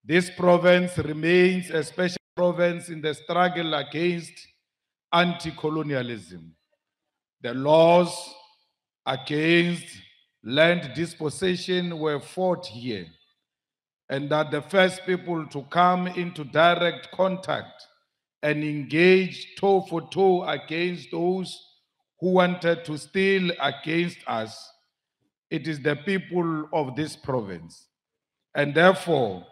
This province remains a special province in the struggle against anti-colonialism. The laws against land dispossession were fought here, and that the first people to come into direct contact and engage toe for toe against those who wanted to steal against us, it is the people of this province. And therefore,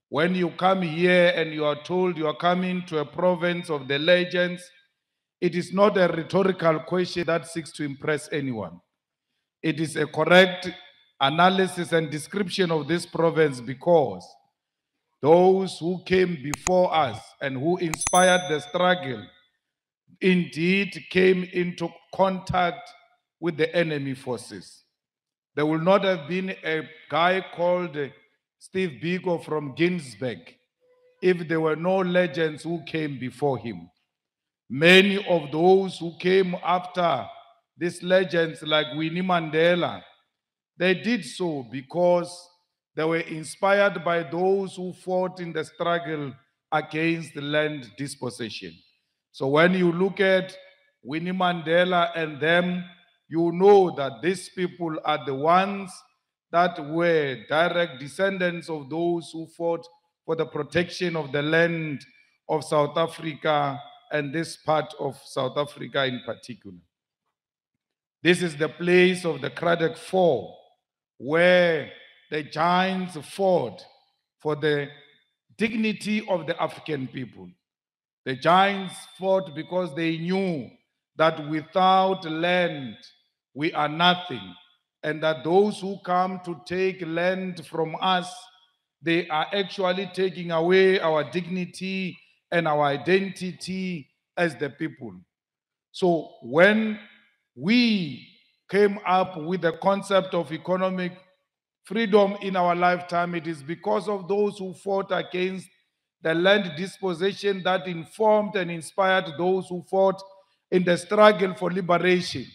when you come here and you are told you are coming to a province of the legends, it is not a rhetorical question that seeks to impress anyone. It is a correct analysis and description of this province, because those who came before us and who inspired the struggle indeed came into contact with the enemy forces. There will not have been a guy called Steve Biko from Ginsberg if there were no legends who came before him. Many of those who came after these legends, like Winnie Mandela, they did so because they were inspired by those who fought in the struggle against land dispossession. So when you look at Winnie Mandela and them, you know that these people are the ones that were direct descendants of those who fought for the protection of the land of South Africa, and this part of South Africa in particular. This is the place of the Craddock Four, where the giants fought for the dignity of the African people. The giants fought because they knew that without land, we are nothing, and that those who come to take land from us, they are actually taking away our dignity and our identity as the people. So when we came up with the concept of economic freedom in our lifetime, it is because of those who fought against the land dispossession that informed and inspired those who fought in the struggle for liberation.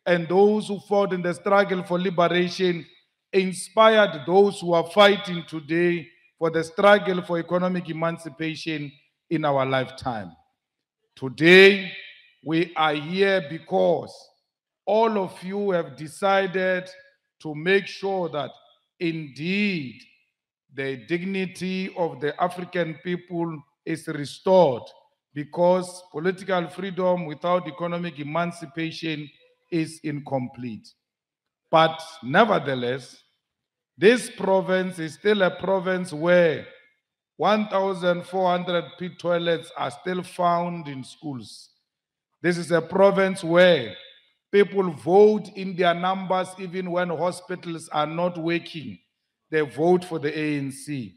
And those who fought in the struggle for liberation inspired those who are fighting today for the struggle for economic emancipation in our lifetime. Today, we are here because all of you have decided to make sure that indeed the dignity of the African people is restored, because political freedom without economic emancipation is incomplete. But nevertheless, this province is still a province where 1,400 pit toilets are still found in schools. This is a province where people vote in their numbers even when hospitals are not working. They vote for the ANC.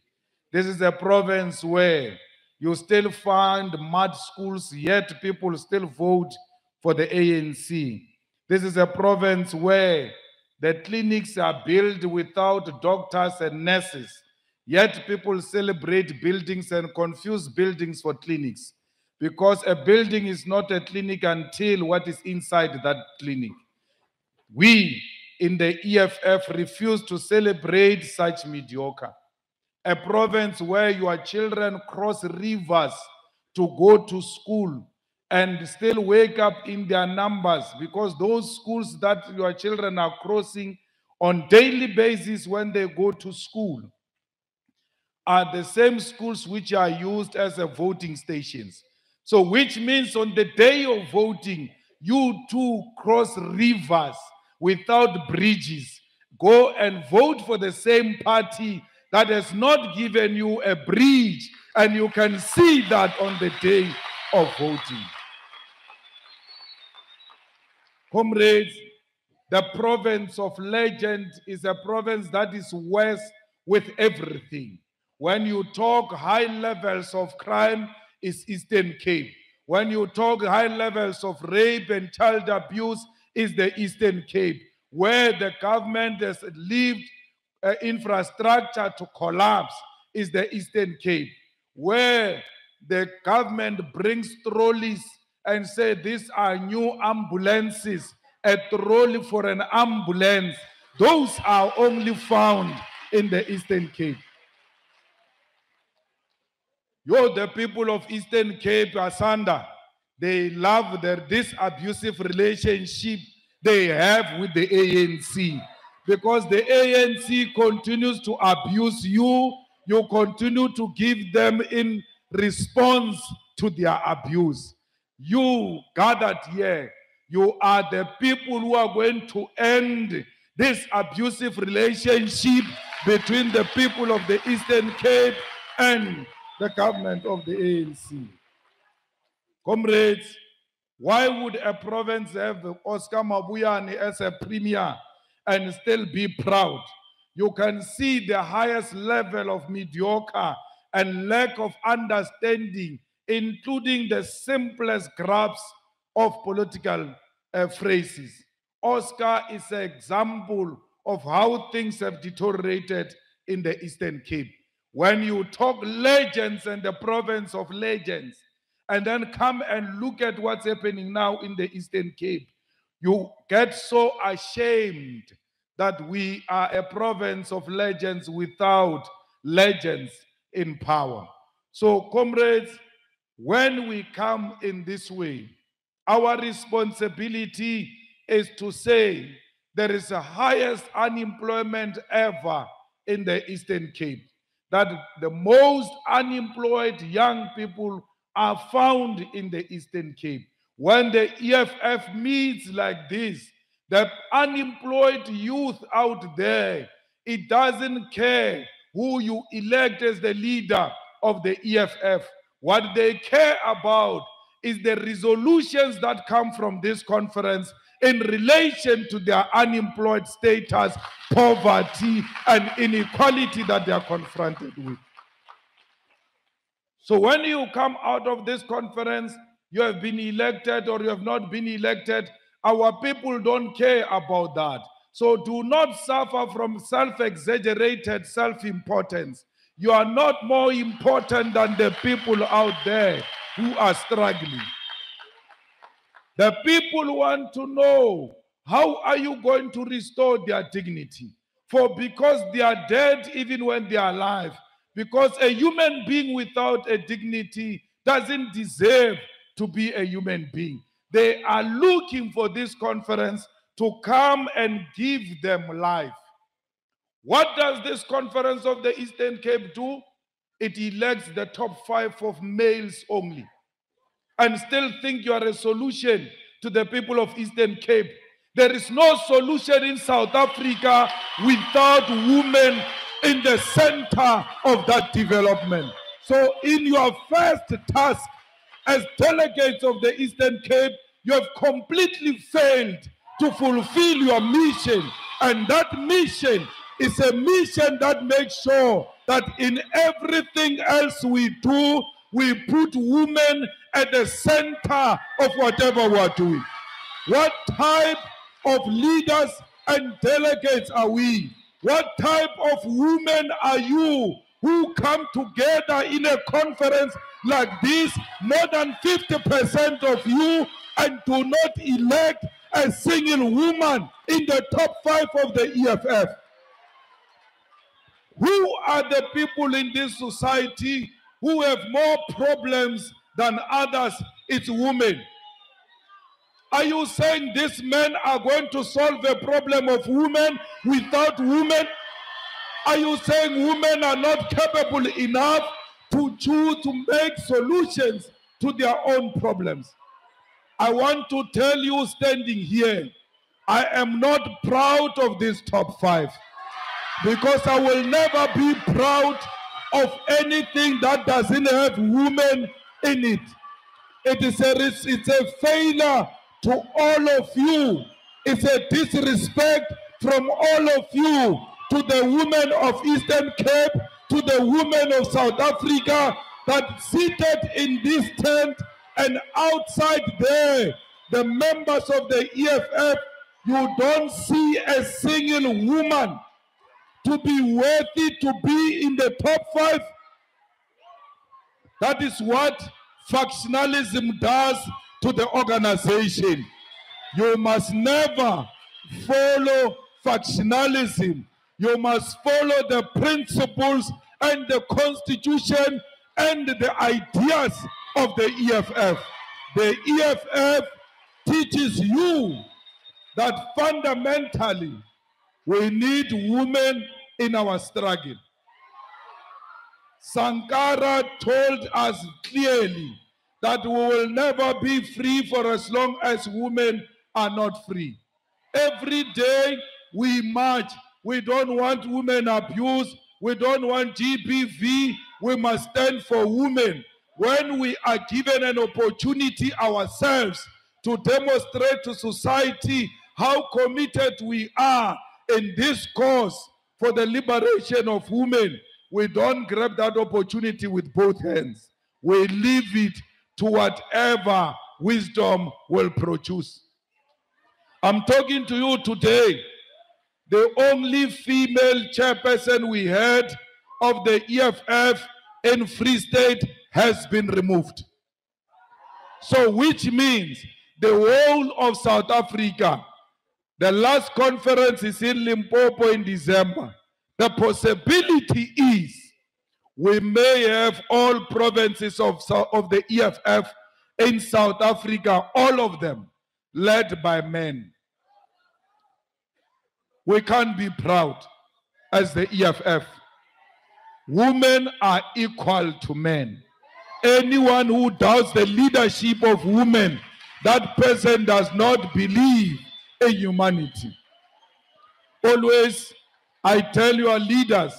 This is a province where you still find mud schools, yet people still vote for the ANC. This is a province where the clinics are built without doctors and nurses, yet people celebrate buildings and confuse buildings for clinics, because a building is not a clinic until what is inside that clinic. We in the EFF refuse to celebrate such mediocre. A province where your children cross rivers to go to school and still wake up in their numbers, because those schools that your children are crossing on daily basis when they go to school are the same schools which are used as a voting stations. So which means on the day of voting, you too cross rivers without bridges. Go and vote for the same party that has not given you a bridge, and you can see that on the day of voting. Comrades, the province of legend is a province that is worse with everything. When you talk high levels of crime, it's Eastern Cape. When you talk high levels of rape and child abuse, it's the Eastern Cape, where the government has left infrastructure to collapse, is the Eastern Cape, where the government brings trolleys and say these are new ambulances, a trolley for an ambulance. Those are only found in the Eastern Cape. The people of Eastern Cape, Asanda, they love this abusive relationship they have with the ANC. Because the ANC continues to abuse you, you continue to give them in response to their abuse. You gathered here, you are the people who are going to end this abusive relationship between the people of the Eastern Cape and the government of the ANC. Comrades, why would a province have Oscar Mabuyane as a premier and still be proud? You can see the highest level of mediocre and lack of understanding, including the simplest grasp of political phrases. Oscar is an example of how things have deteriorated in the Eastern Cape. When you talk legends and the province of legends, and then come and look at what's happening now in the Eastern Cape, you get so ashamed that we are a province of legends without legends in power. So, comrades, when we come in this way, our responsibility is to say there is the highest unemployment ever in the Eastern Cape, that the most unemployed young people are found in the Eastern Cape. When the EFF meets like this, the unemployed youth out there, it doesn't care who you elect as the leader of the EFF. What they care about is the resolutions that come from this conference in relation to their unemployed status, poverty, and inequality that they are confronted with. So when you come out of this conference, you have been elected or you have not been elected, our people don't care about that. So do not suffer from self-exaggerated self-importance. You are not more important than the people out there who are struggling. The people want to know, how are you going to restore their dignity? For because they are dead even when they are alive. Because a human being without a dignity doesn't deserve to be a human being. They are looking for this conference to come and give them life. What does this conference of the Eastern Cape do? It elects the top 5 of males only. And still think you are a solution to the people of Eastern Cape. There is no solution in South Africa without women in the center of that development. So in your first task as delegates of the Eastern Cape, you have completely failed to fulfill your mission. And that mission is a mission that makes sure that in everything else we do, we put women at the center of whatever we're doing. What type of leaders and delegates are we? What type of women are you who come together in a conference like this, more than 50% of you, and do not elect a single woman in the top 5 of the EFF? Who are the people in this society who have more problems than others? It's women. Are you saying these men are going to solve the problem of women without women? Are you saying women are not capable enough to choose to make solutions to their own problems? I want to tell you, standing here, I am not proud of this top 5, because I will never be proud of anything that doesn't have women in it. It's a failure to all of you. It's a disrespect from all of you to the women of Eastern Cape, to the women of South Africa that seated in this tent and outside there, the members of the EFF, you don't see a single woman to be worthy to be in the top 5. That is what factionalism does to the organization. You must never follow factionalism. You must follow the principles and the constitution and the ideas of the EFF. The EFF teaches you that fundamentally we need women in our struggle. Sankara told us clearly that we will never be free for as long as women are not free. Every day we march. We don't want women abuse. We don't want GBV. We must stand for women. When we are given an opportunity ourselves to demonstrate to society how committed we are in this cause for the liberation of women, we don't grab that opportunity with both hands. We leave it to whatever wisdom will produce. I'm talking to you today. The only female chairperson we had of the EFF in Free State has been removed. So which means the whole of South Africa, the last conference is in Limpopo in December. The possibility is we may have all provinces of the EFF in South Africa, all of them led by men. We can't be proud as the EFF. Women are equal to men. Anyone who doubts the leadership of women, that person does not believe in humanity. Always, I tell your leaders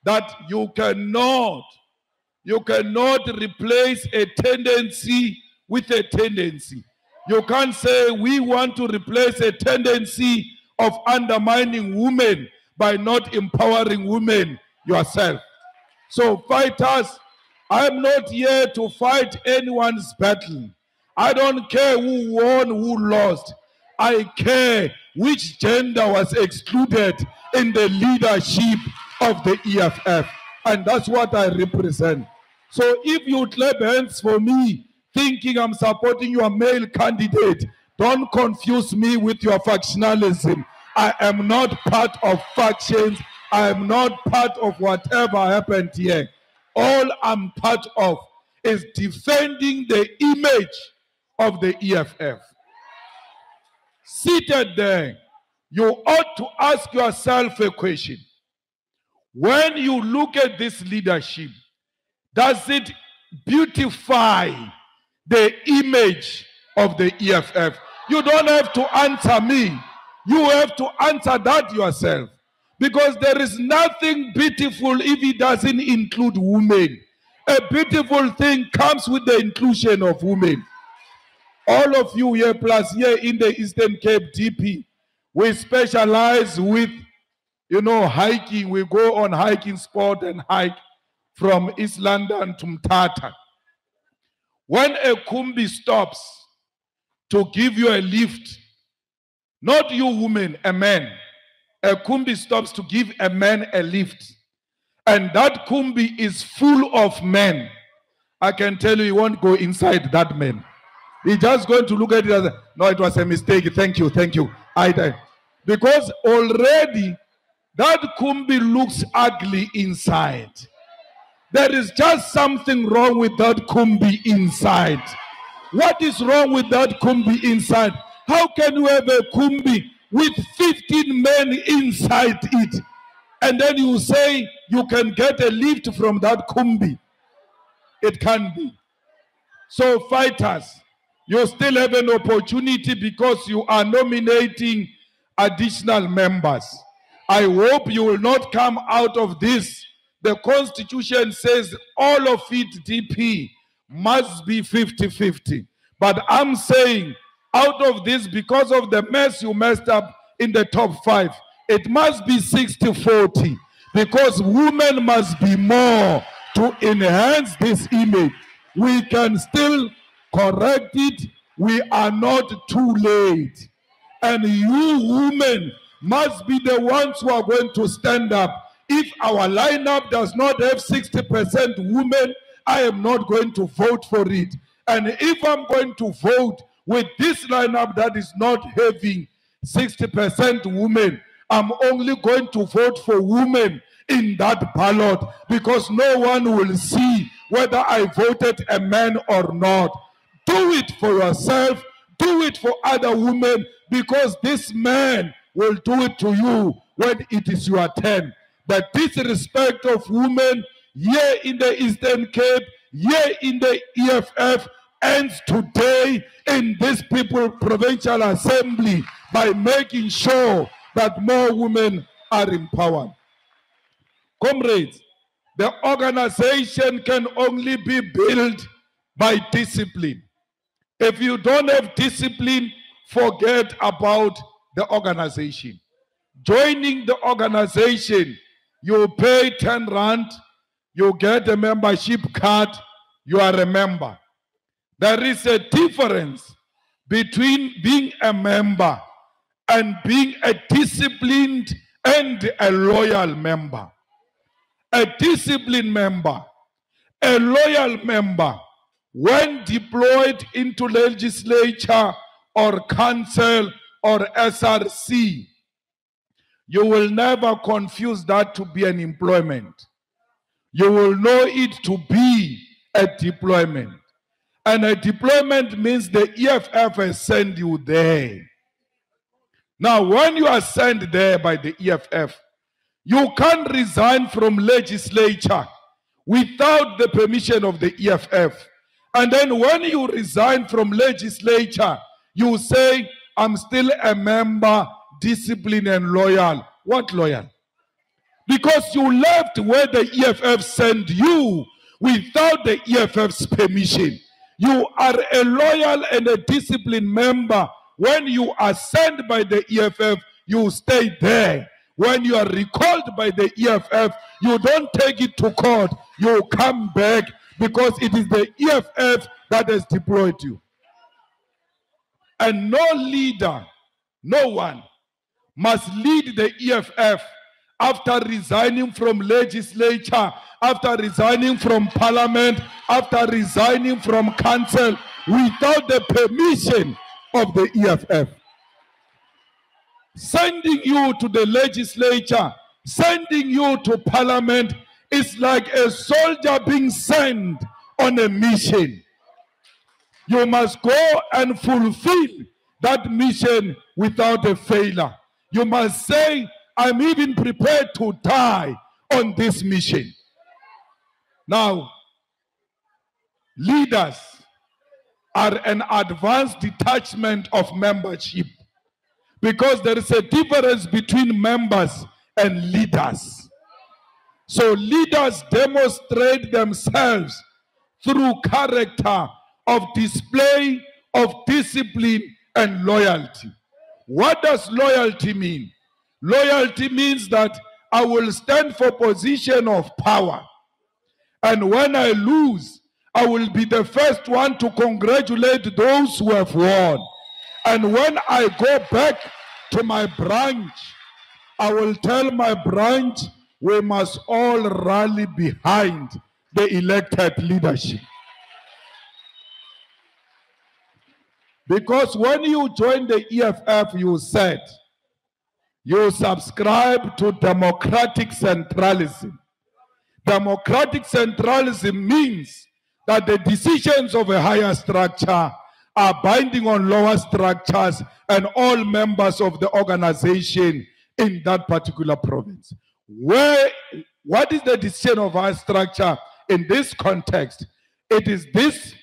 that you cannot replace a tendency with a tendency. You can't say we want to replace a tendency of undermining women by not empowering women yourself. So fighters, I'm not here to fight anyone's battle. I don't care who won, who lost. I care which gender was excluded in the leadership of the EFF. And that's what I represent. So if you clap hands for me, thinking I'm supporting your male candidate, don't confuse me with your factionalism. I am not part of factions. I am not part of whatever happened here. All I'm part of is defending the image of the EFF. Seated there, you ought to ask yourself a question. When you look at this leadership, does it beautify the image of the EFF? You don't have to answer me. You have to answer that yourself. Because there is nothing beautiful if it doesn't include women. A beautiful thing comes with the inclusion of women. All of you here, plus here in the Eastern Cape DP, we specialize with, hiking. We go on hiking sport and hike from East London to Mthatha. When a Kumbi stops to give you a lift, not you women, a man, a Kumbi stops to give a man a lift, and that Kumbi is full of men, I can tell you, he won't go inside that man. He's just going to look at it as, no, it was a mistake. Thank you. Because already that Kumbi looks ugly inside. There is just something wrong with that Kumbi inside. What is wrong with that Kumbi inside? How can you have a Kumbi with 15 men inside it, and then you say you can get a lift from that Kumbi? It can't be. So fighters, you still have an opportunity because you are nominating additional members. I hope you will not come out of this. The Constitution says all of it, DP, must be 50-50. But I'm saying out of this, because of the mess you messed up in the top 5, it must be 60-40. Because women must be more to enhance this image. We can still correct it. We are not too late. And you women must be the ones who are going to stand up. If our lineup does not have 60% women, I am not going to vote for it. And if I'm going to vote with this lineup that is not having 60% women, I'm only going to vote for women in that ballot, because no one will see whether I voted a man or not. Do it for yourself, do it for other women, because this man will do it to you when it is your turn. The disrespect of women here in the Eastern Cape, here in the EFF, ends today in this Provincial Assembly by making sure that more women are empowered. Comrades, the organization can only be built by discipline. If you don't have discipline, forget about the organization. Joining the organization, you pay 10 rand, you get a membership card, you are a member. There is a difference between being a member and being a disciplined and a loyal member. A disciplined member, a loyal member, when deployed into legislature or council or SRC, you will never confuse that to be an employment. You will know it to be a deployment. And a deployment means the EFF has sent you there. Now, when you are sent there by the EFF, you can't resign from legislature without the permission of the EFF. And then when you resign from legislature, you say, I'm still a member, disciplined and loyal. What loyal? Because you left where the EFF sent you without the EFF's permission. You are a loyal and a disciplined member. When you are sent by the EFF, you stay there. When you are recalled by the EFF, you don't take it to court. You come back because it is the EFF that has deployed you. And no leader, no one, must lead the EFF after resigning from legislature, after resigning from parliament, after resigning from council, without the permission of the EFF. Sending you to the legislature, sending you to parliament is like a soldier being sent on a mission. You must go and fulfill that mission without a failure. You must say, I'm even prepared to die on this mission. Now, leaders are an advanced detachment of membership, because there is a difference between members and leaders. So leaders demonstrate themselves through character of display of discipline and loyalty. What does loyalty mean? Loyalty means that I will stand for position of power. And when I lose, I will be the first one to congratulate those who have won. And when I go back to my branch, I will tell my branch, we must all rally behind the elected leadership. Because when you join the EFF, you said, you subscribe to democratic centralism. Democratic centralism means that the decisions of a higher structure are binding on lower structures and all members of the organization in that particular province. What is the decision of higher structure in this context? It is this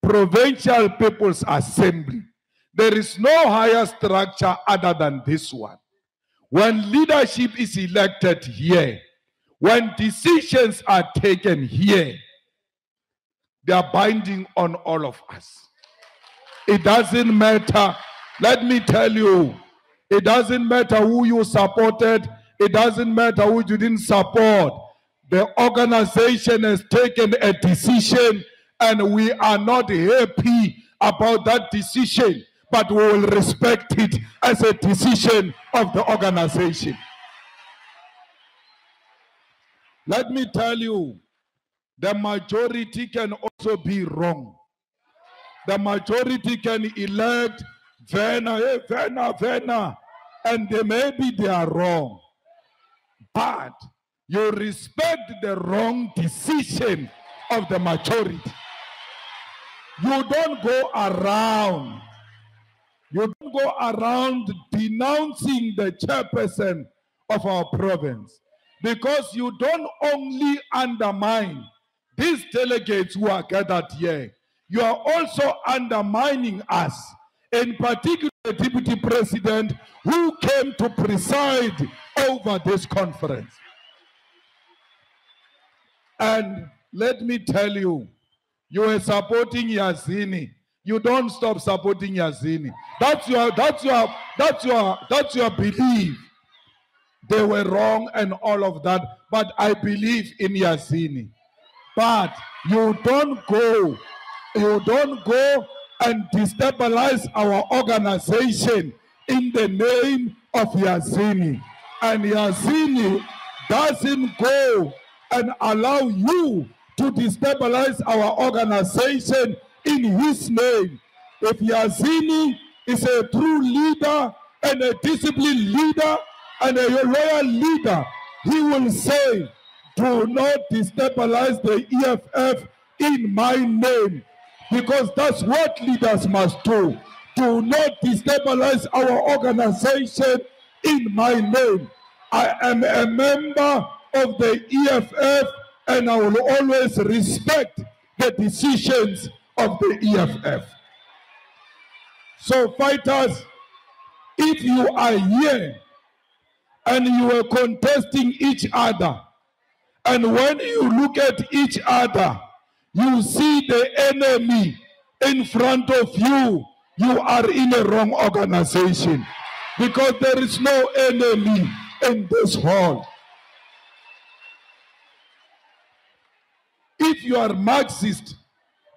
Provincial Peoples Assembly. There is no higher structure other than this one. When leadership is elected here, when decisions are taken here, they are binding on all of us. It doesn't matter. Let me tell you, it doesn't matter who you supported. It doesn't matter who you didn't support. The organization has taken a decision and we are not happy about that decision, but we will respect it as a decision of the organization. Let me tell you, the majority can also be wrong. The majority can elect Vena, and maybe they are wrong. But you respect the wrong decision of the majority. You don't go around. You don't go around denouncing the chairperson of our province, because you don't only undermine these delegates who are gathered here, you are also undermining us, in particular the Deputy President who came to preside over this conference. And let me tell you, you were supporting Yazini. You don't stop supporting Yazini. That's your belief. They were wrong and all of that, but I believe in Yazini. But you don't go and destabilize our organization in the name of Yazini. And Yazini doesn't go and allow you to destabilize our organization in his name. If Yazini is a true leader and a disciplined leader and a loyal leader, he will say, do not destabilize the EFF in my name, because that's what leaders must do. Do not destabilize our organization in my name. I am a member of the EFF and I will always respect the decisions of the EFF. So fighters, if you are here and you are contesting each other, and when you look at each other, you see the enemy in front of you, you are in a wrong organization, because there is no enemy in this hall. If you are Marxist,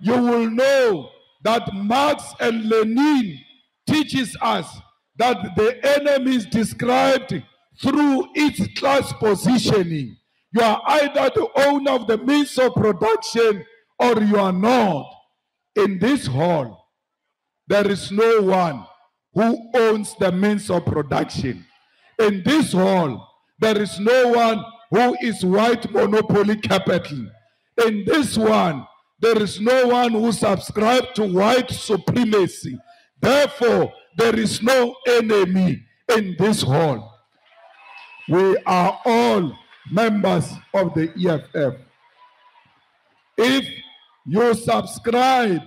you will know that Marx and Lenin teaches us that the enemy is described through its class positioning. You are either the owner of the means of production or you are not. In this hall, there is no one who owns the means of production. In this hall, there is no one who is white monopoly capital. In this one, there is no one who subscribes to white supremacy. Therefore, there is no enemy in this hall. We are all members of the EFF. If you subscribe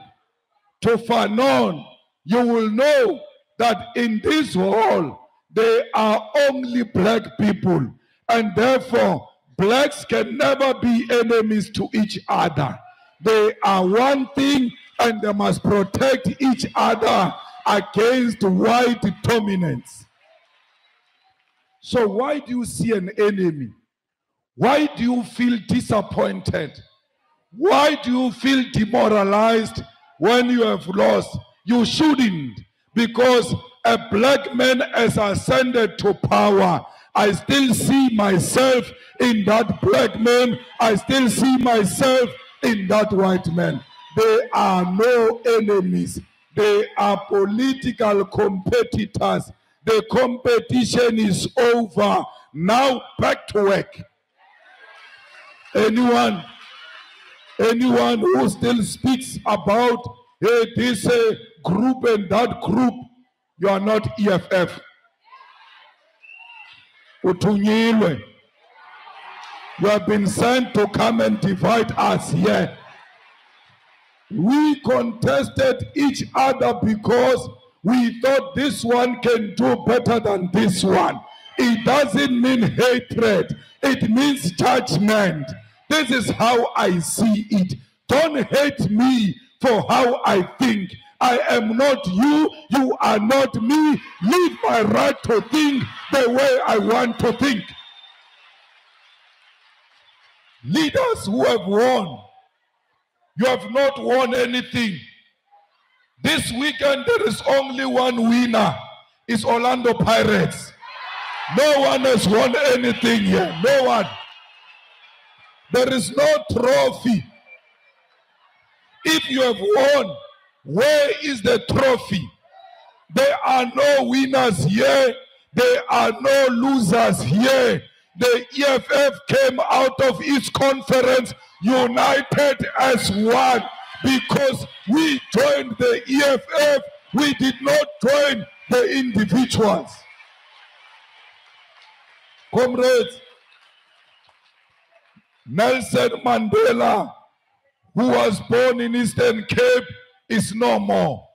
to Fanon, you will know that in this hall, there are only black people, and therefore, blacks can never be enemies to each other. They are one thing and they must protect each other against white dominance. So why do you see an enemy? Why do you feel disappointed? Why do you feel demoralized when you have lost? You shouldn't, because a black man has ascended to power. I still see myself in that black man. I still see myself in that white man. They are no enemies. They are political competitors. The competition is over. Now back to work. Anyone who still speaks about this group and that group, you are not EFF. Utunyilwe. You have been sent to come and divide us here. We contested each other because we thought this one can do better than this one. It doesn't mean hatred. It means judgment. This is how I see it. Don't hate me for how I think. I am not you. You are not me. Leave my right to think the way I want to think. Leaders who have won, you have not won anything. This weekend there is only one winner. It's Orlando Pirates. No one has won anything here. No one. There is no trophy. If you have won, where is the trophy? There are no winners here. There are no losers here. The EFF came out of its conference united as one, because we joined the EFF. We did not join the individuals. Comrades, Nelson Mandela, who was born in Eastern Cape, is no more.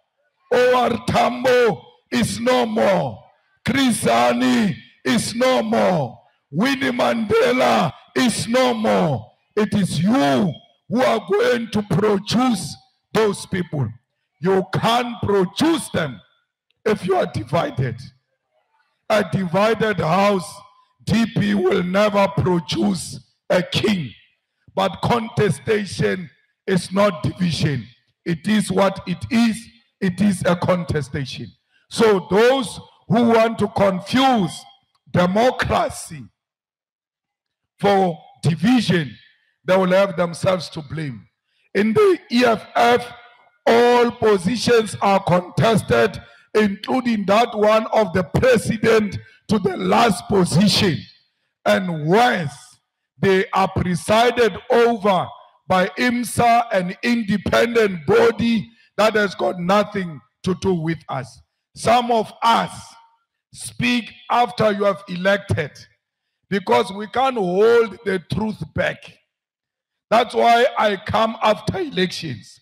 O.R. Tambo is no more. Chris Hani is no more. Winnie Mandela is no more. It is you who are going to produce those people. You can't produce them if you are divided. A divided house, DP will never produce a king. But contestation is not division. It is what it is. It is a contestation. So those who want to confuse democracy for division, they will have themselves to blame. In the EFF, all positions are contested, including that one of the president to the last position. And once they are presided over by IMSA, an independent body that has got nothing to do with us. Some of us speak after you have elected, because we can't hold the truth back. That's why I come after elections.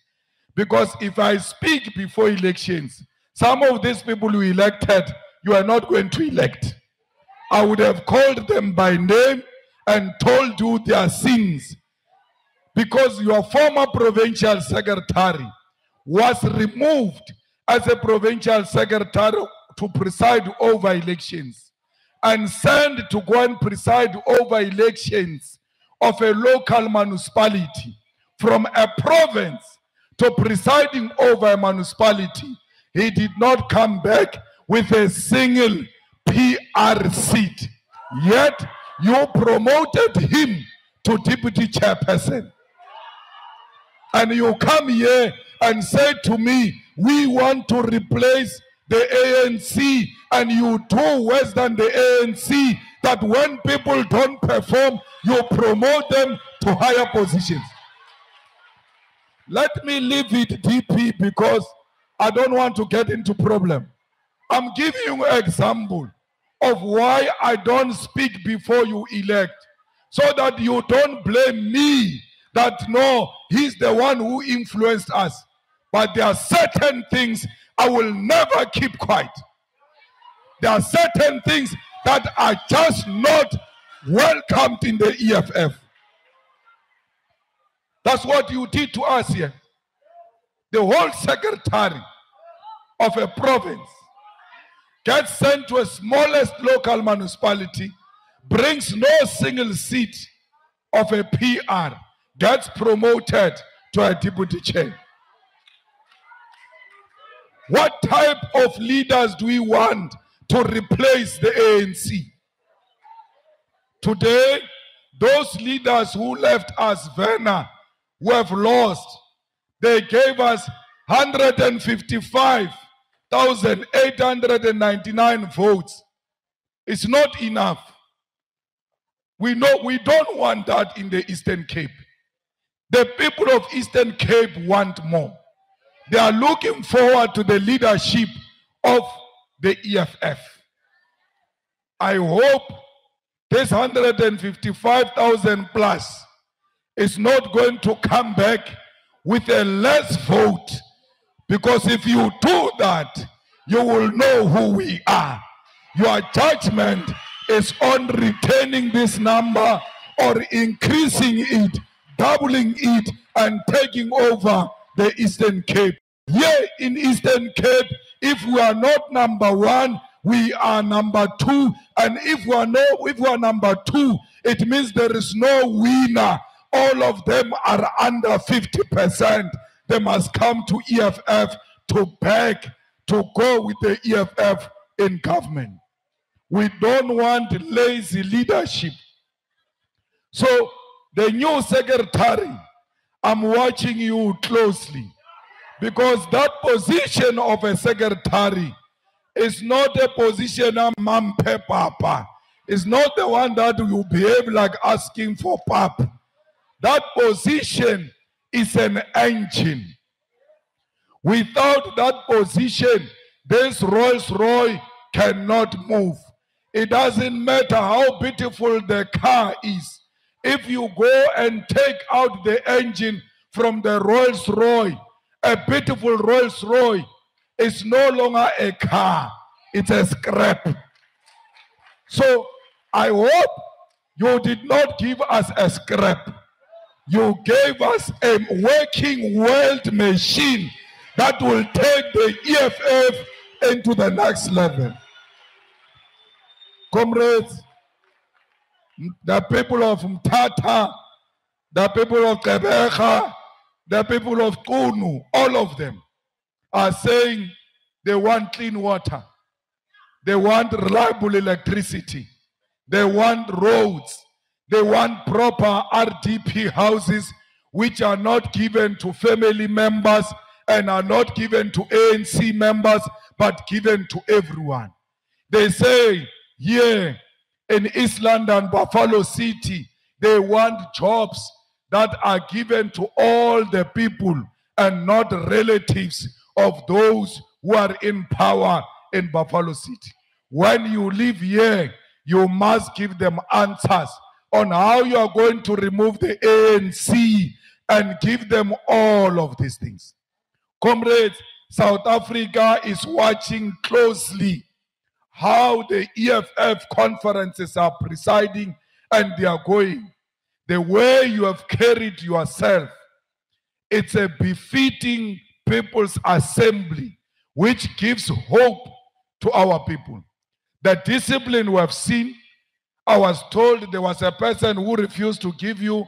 Because if I speak before elections, some of these people who elected, you are not going to elect. I would have called them by name and told you their sins. Because your former provincial secretary was removed as a provincial secretary to preside over elections and sent to go and preside over elections of a local municipality, from a province to presiding over a municipality. He did not come back with a single PR seat. Yet you promoted him to deputy chairperson. And you come here and say to me, we want to replace the ANC, and you do worse than the ANC, that when people don't perform, you promote them to higher positions. Let me leave it DP, because I don't want to get into problem. I'm giving you an example of why I don't speak before you elect, so that you don't blame me that no, he's the one who influenced us. But there are certain things I will never keep quiet. There are certain things that are just not welcomed in the EFF. That's what you did to us here. The whole secretary of a province gets sent to a smallest local municipality, brings no single seat of a PR, gets promoted to a deputy chair. What type of leaders do we want to replace the ANC? Today, those leaders who left us, Verna, who have lost, they gave us 155,899 votes. It's not enough. We know we don't want that in the Eastern Cape. The people of Eastern Cape want more. They are looking forward to the leadership of the EFF. I hope this 155,000 plus is not going to come back with a less vote, because if you do that, you will know who we are. Your judgment is on retaining this number or increasing it, doubling it, and taking over the Eastern Cape. Here in Eastern Cape, if we are not number one, we are number two. And if we are number two, it means there is no winner. All of them are under 50%. They must come to EFF to beg to go with the EFF in government. We don't want lazy leadership. So the new secretary, I'm watching you closely, because that position of a secretary is not a position of mampe papa. It's not the one that you behave like asking for pap. That position is an engine. Without that position, this Rolls Royce cannot move. It doesn't matter how beautiful the car is. If you go and take out the engine from the Rolls Royce, a beautiful Rolls Royce is no longer a car, it's a scrap. So I hope you did not give us a scrap. You gave us a working world machine that will take the EFF into the next level. Comrades, the people of Mthatha, the people of Gqeberha, the people of Qunu, all of them are saying they want clean water. They want reliable electricity. They want roads. They want proper RDP houses which are not given to family members and are not given to ANC members, but given to everyone. They say here in East London, Buffalo City, they want jobs that are given to all the people and not relatives of those who are in power in Buffalo City. When you live here, you must give them answers on how you are going to remove the ANC and give them all of these things. Comrades, South Africa is watching closely how the EFF conferences are presiding and they are going. The way you have carried yourself, it's a befitting People's Assembly which gives hope to our people. The discipline we have seen, I was told there was a person who refused to give you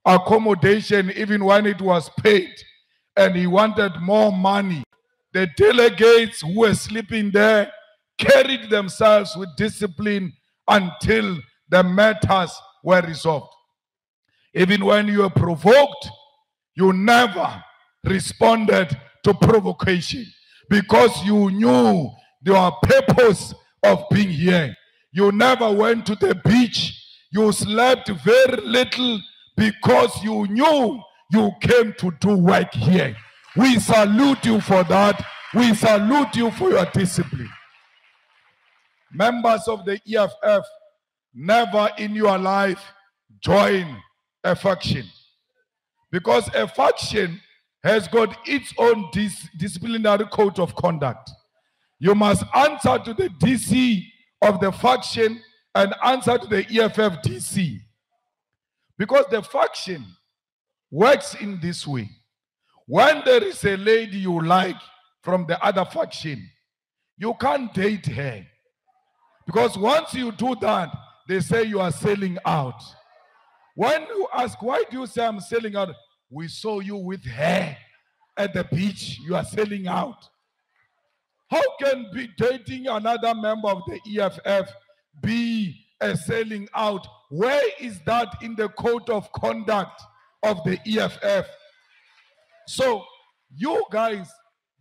accommodation even when it was paid, and he wanted more money. The delegates who were sleeping there carried themselves with discipline until the matters were resolved. Even when you were provoked, you never responded to provocation because you knew your purpose of being here. You never went to the beach. You slept very little because you knew you came to do work here. We salute you for that. We salute you for your discipline. Members of the EFF, never in your life join a faction. Because a faction has got its own disciplinary code of conduct. You must answer to the DC of the faction and answer to the EFF DC. Because the faction works in this way. When there is a lady you like from the other faction, you can't date her. Because once you do that, they say you are selling out. When you ask, why do you say I'm selling out? We saw you with her at the beach. You are selling out. How can be dating another member of the EFF be a selling out? Where is that in the code of conduct of the EFF? So you guys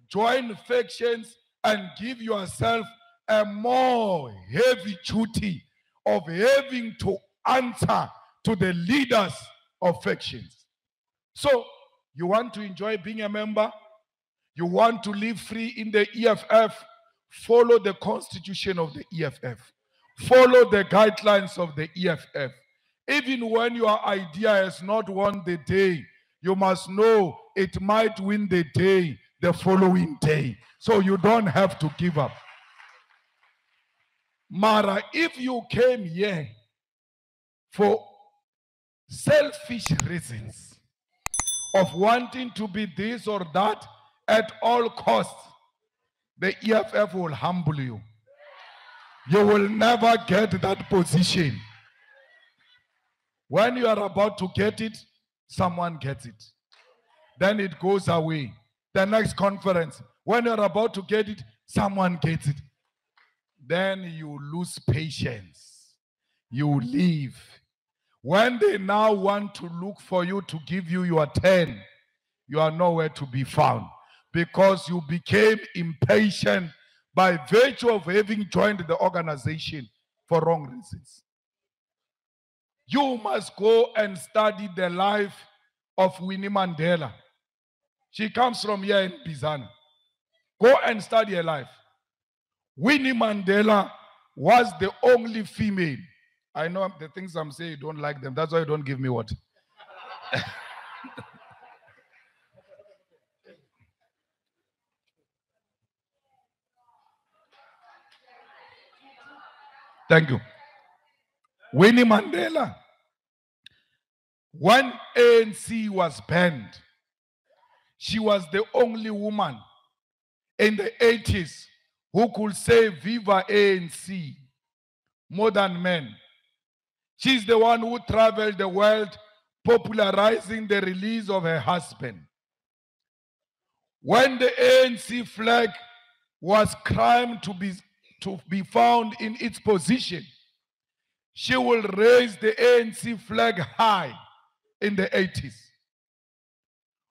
join factions and give yourself a more heavy duty of having to answer to the leaders of factions. So you want to enjoy being a member? You want to live free in the EFF? Follow the constitution of the EFF. Follow the guidelines of the EFF. Even when your idea has not won the day, you must know it might win the day the following day. So you don't have to give up. Mara, if you came here for selfish reasons of wanting to be this or that at all costs, the EFF will humble you. You will never get that position. When you are about to get it, someone gets it. Then it goes away. The next conference, when you are about to get it, someone gets it. Then you lose patience. You leave. When they now want to look for you to give you your turn, you are nowhere to be found because you became impatient by virtue of having joined the organization for wrong reasons. You must go and study the life of Winnie Mandela. She comes from here in Bizana. Go and study her life. Winnie Mandela was the only female. I know the things I'm saying, you don't like them. That's why you don't give me what? Thank you. Winnie Mandela, when ANC was banned, she was the only woman in the 80s who could say Viva ANC more than men. She's the one who traveled the world popularizing the release of her husband. When the ANC flag was crimed to be found in its position, she will raise the ANC flag high in the 80s.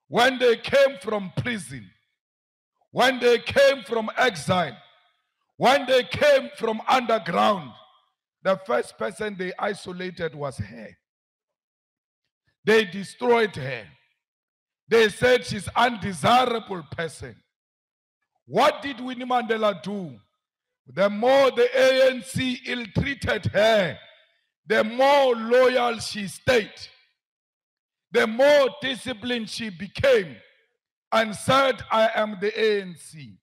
When they came from prison, when they came from exile, when they came from underground, the first person they isolated was her. They destroyed her. They said she's an undesirable person. What did Winnie Mandela do? The more the ANC ill-treated her, the more loyal she stayed, the more disciplined she became, and said, I am the ANC.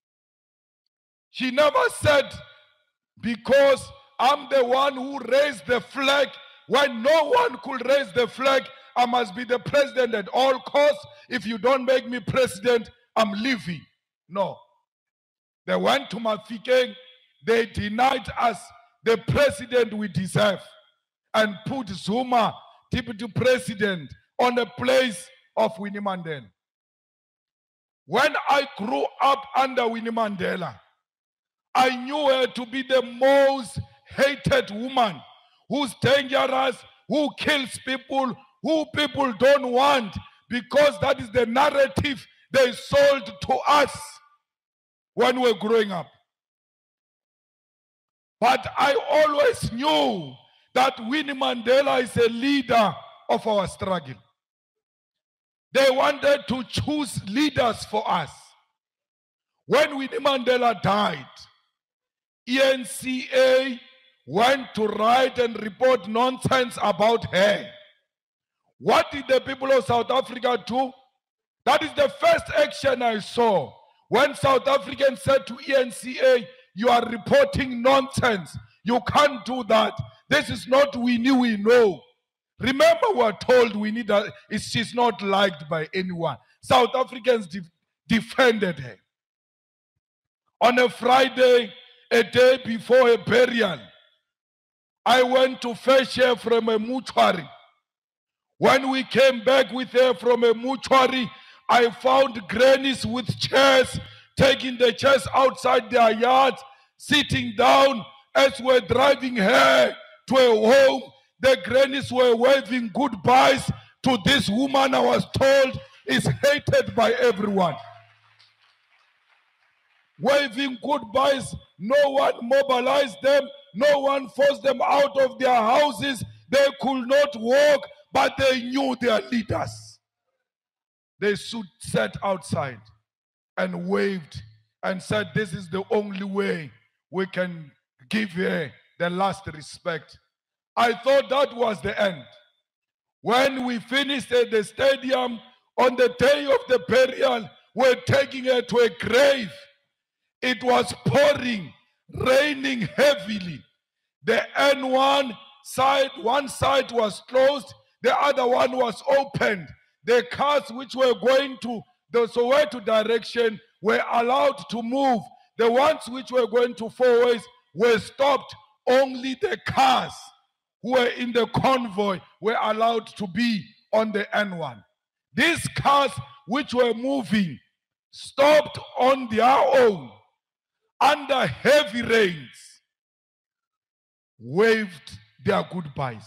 She never said, because I'm the one who raised the flag, when no one could raise the flag, I must be the president at all costs. If you don't make me president, I'm leaving. No. They went to Mafikeng, they denied us the president we deserve and put Zuma, deputy president, on the place of Winnie Mandela. When I grew up under Winnie Mandela, I knew her to be the most hated woman, who's dangerous, who kills people, who people don't want, because that is the narrative they sold to us when we were growing up. But I always knew that Winnie Mandela is a leader of our struggle. They wanted to choose leaders for us. When Winnie Mandela died, ENCA went to write and report nonsense about her. What did the people of South Africa do? That is the first action I saw. When South Africans said to ENCA, you are reporting nonsense. You can't do that. This is not Winnie we know. Remember, we are told Winnie that she's not liked by anyone. South Africans defended her. On a Friday, a day before a burial, I went to fetch her from a mortuary. When we came back with her from a mortuary, I found grannies with chairs, taking the chairs outside their yards, sitting down as we're driving her to a home. The grannies were waving goodbyes to this woman I was told is hated by everyone. Waving goodbyes, no one mobilized them, no one forced them out of their houses. They could not walk, but they knew their leaders. They sat outside and waved and said, this is the only way we can give her the last respect. I thought that was the end. When we finished at the stadium, on the day of the burial, we're taking her to a grave. It was pouring, raining heavily. The N1 side, one side was closed, the other one was opened. The cars which were going to the Soweto direction were allowed to move. The ones which were going to Four Ways were stopped. Only the cars who were in the convoy were allowed to be on the N1. These cars which were moving stopped on their own under heavy rains, waved their goodbyes.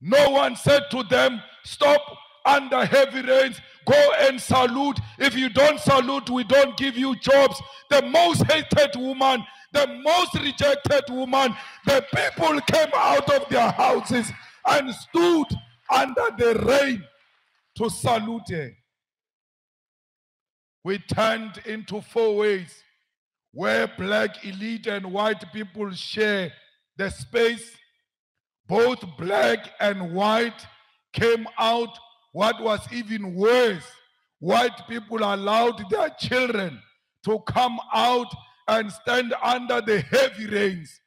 No one said to them, stop under heavy rains, go and salute. If you don't salute, we don't give you jobs. The most hated woman, the most rejected woman, the people came out of their houses and stood under the rain to salute her. We turned into 4 ways where black elite and white people share the space. Both black and white came out. What was even worse, white people allowed their children to come out and stand under the heavy rains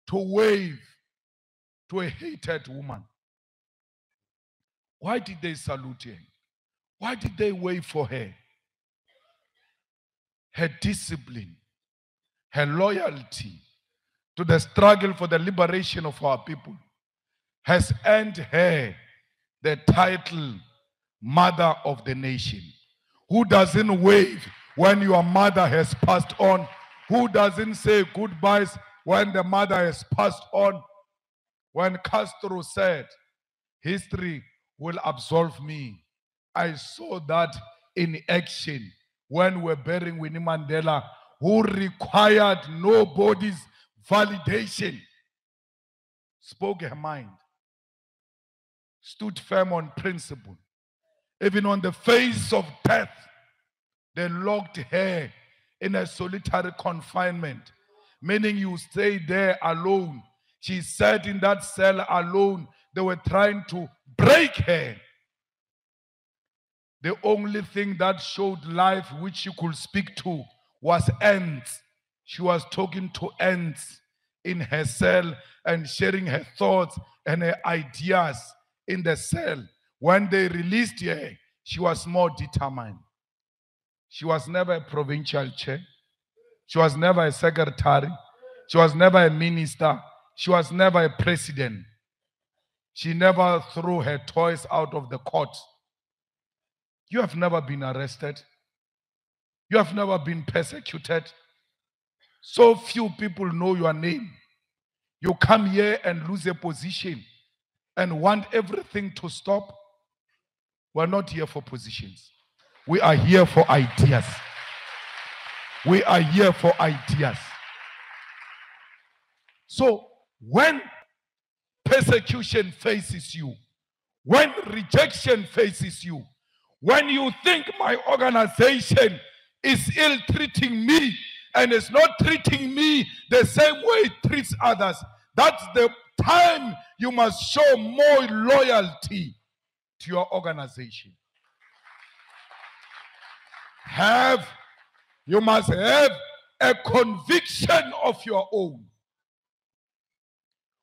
to wave to a hated woman. Why did they salute her? Why did they wave for her? Her discipline, her loyalty to the struggle for the liberation of our people has earned her the title Mother of the Nation. Who doesn't wave when your mother has passed on? Who doesn't say goodbyes when the mother has passed on? When Castro said, history will absolve me, I saw that in action when we're burying Winnie Mandela, who required nobody's validation, spoke her mind, stood firm on principle. Even on the face of death, they locked her in a solitary confinement, meaning you stay there alone. She sat in that cell alone. They were trying to break her. The only thing that showed life which she could speak to was ants. She was talking to ants in her cell and sharing her thoughts and her ideas in the cell. When they released her, she was more determined. She was never a provincial chair. She was never a secretary. She was never a minister. She was never a president. She never threw her toys out of the court. You have never been arrested. You have never been persecuted. So few people know your name. You come here and lose a position and want everything to stop. We're not here for positions. We are here for ideas. We are here for ideas. So when persecution faces you, when rejection faces you, when you think my organization is ill-treating me and is not treating me the same way it treats others, that's the time you must show more loyalty to your organization. You must have a conviction of your own.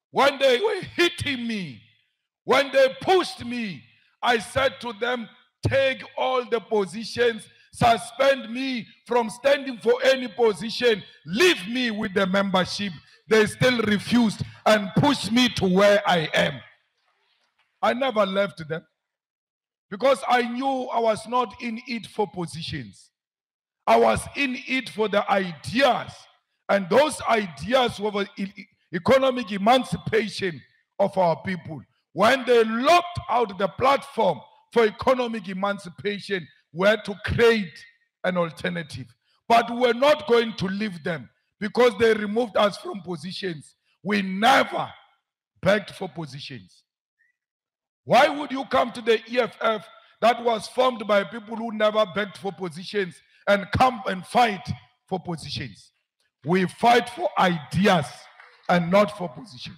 When they were hitting me, when they pushed me, I said to them, take all the positions, suspend me from standing for any position, leave me with the membership. They still refused and pushed me to where I am. I never left them because I knew I was not in it for positions. I was in it for the ideas, and those ideas were the economic emancipation of our people. When they locked out the platform for economic emancipation, we had to create an alternative. But we're not going to leave them because they removed us from positions. We never begged for positions. Why would you come to the EFF that was formed by people who never begged for positions and come and fight for positions? We fight for ideas and not for positions.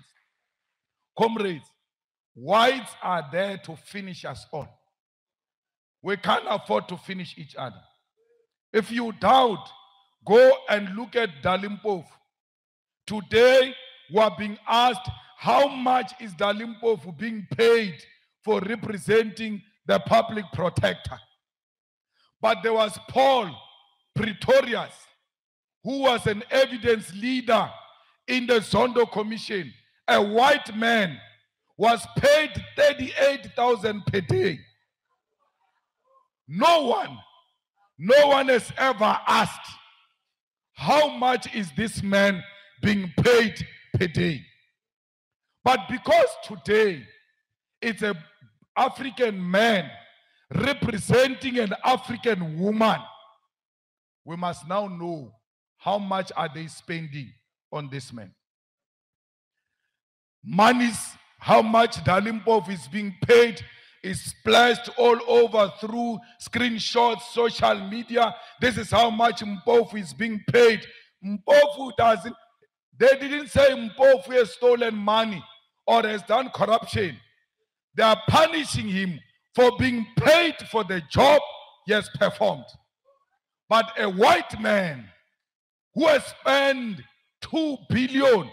Comrades, whites are there to finish us all. We can't afford to finish each other. If you doubt, go and look at Dalimpofu. Today, we are being asked, how much is Dalimpofu being paid for representing the public protector? But there was Paul Pretorius, who was an evidence leader in the Zondo Commission. A white man was paid 38,000 per day. No one has ever asked, how much is this man being paid per day? But because today it's an African man representing an African woman, we must now know how much are they spending on this man. Monies how much Dalimpof is being paid is splashed all over through screenshots, social media. This is how much Mpofu is being paid. Mpofu doesn't, they didn't say Mpofu has stolen money or has done corruption. They are punishing him for being paid for the job he has performed. But a white man who has spent 2 billion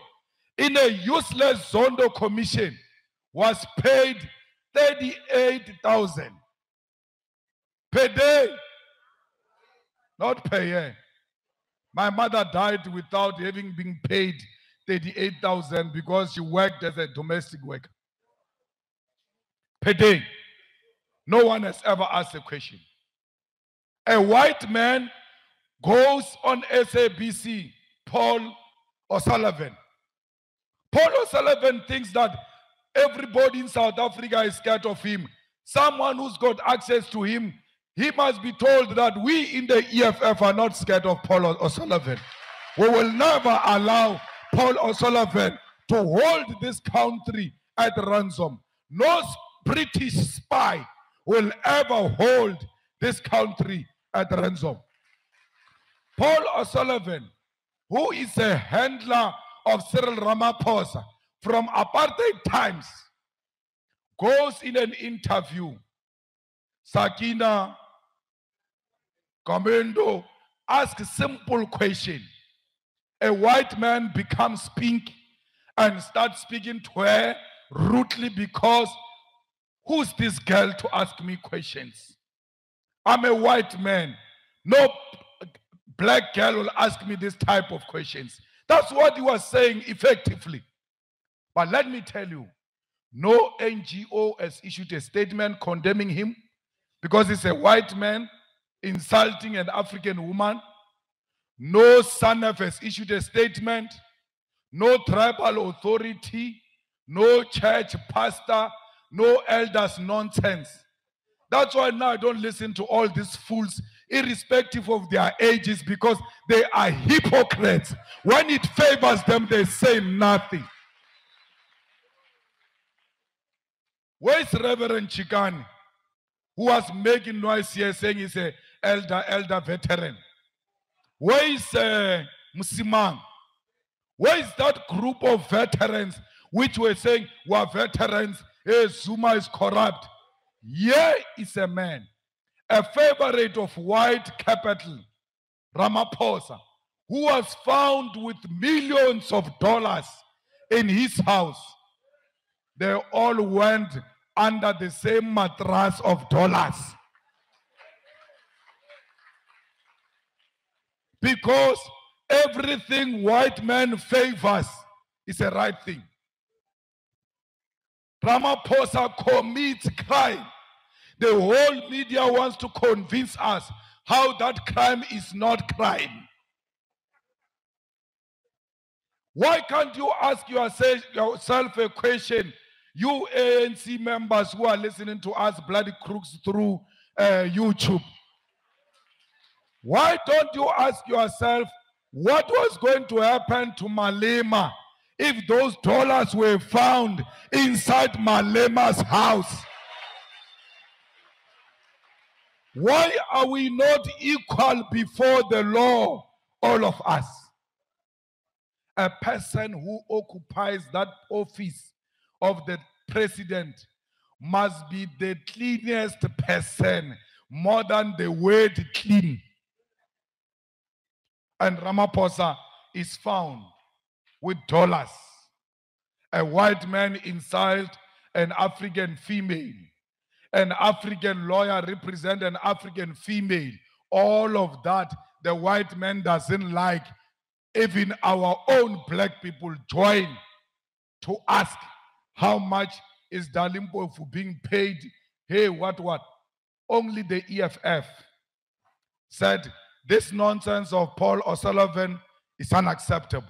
in a useless Zondo commission was paid 38,000 per day, not per year. My mother died without having been paid 38,000 because she worked as a domestic worker. Per day. No one has ever asked a question. A white man goes on SABC, Paul O'Sullivan. Paul O'Sullivan thinks that everybody in South Africa is scared of him. Someone who's got access to him, he must be told that we in the EFF are not scared of Paul O'Sullivan. We will never allow Paul O'Sullivan to hold this country at ransom. No British spy will ever hold this country at ransom. Paul O'Sullivan, who is a handler of Cyril Ramaphosa from apartheid times, goes in an interview. Sakina Komendo asks a simple question. A white man becomes pink and starts speaking to her rudely because who's this girl to ask me questions? I'm a white man. No black girl will ask me this type of questions. That's what he was saying effectively. But let me tell you, no NGO has issued a statement condemning him because he's a white man insulting an African woman. No SANEF has issued a statement. No tribal authority. No church pastor. No elders nonsense. That's why now I don't listen to all these fools, irrespective of their ages, because they are hypocrites. When it favors them, they say nothing. Where's Reverend Chikani, who was making noise here saying he's an elder veteran? Where is Musimang? Where is that group of veterans which were saying we're veterans, hey, Zuma is corrupt? Here is a man, a favorite of white capital, Ramaphosa, who was found with millions of dollars in his house. They all went under the same mattress of dollars. Because everything white man favors is a right thing. Ramaphosa commits crime. The whole media wants to convince us how that crime is not crime. Why can't you ask yourself a question, you ANC members who are listening to us bloody crooks through YouTube? Why don't you ask yourself what was going to happen to Malema if those dollars were found inside Malema's house? Why are we not equal before the law, all of us? A person who occupies that office of the president must be the cleanest person, more than the word clean. And Ramaphosa is found with dollars. A white man inside an African female. An African lawyer represent an African female. All of that the white man doesn't like. Even our own black people join to ask how much is Dalimpofu being paid. Hey, what? Only the EFF said this nonsense of Paul O'Sullivan is unacceptable.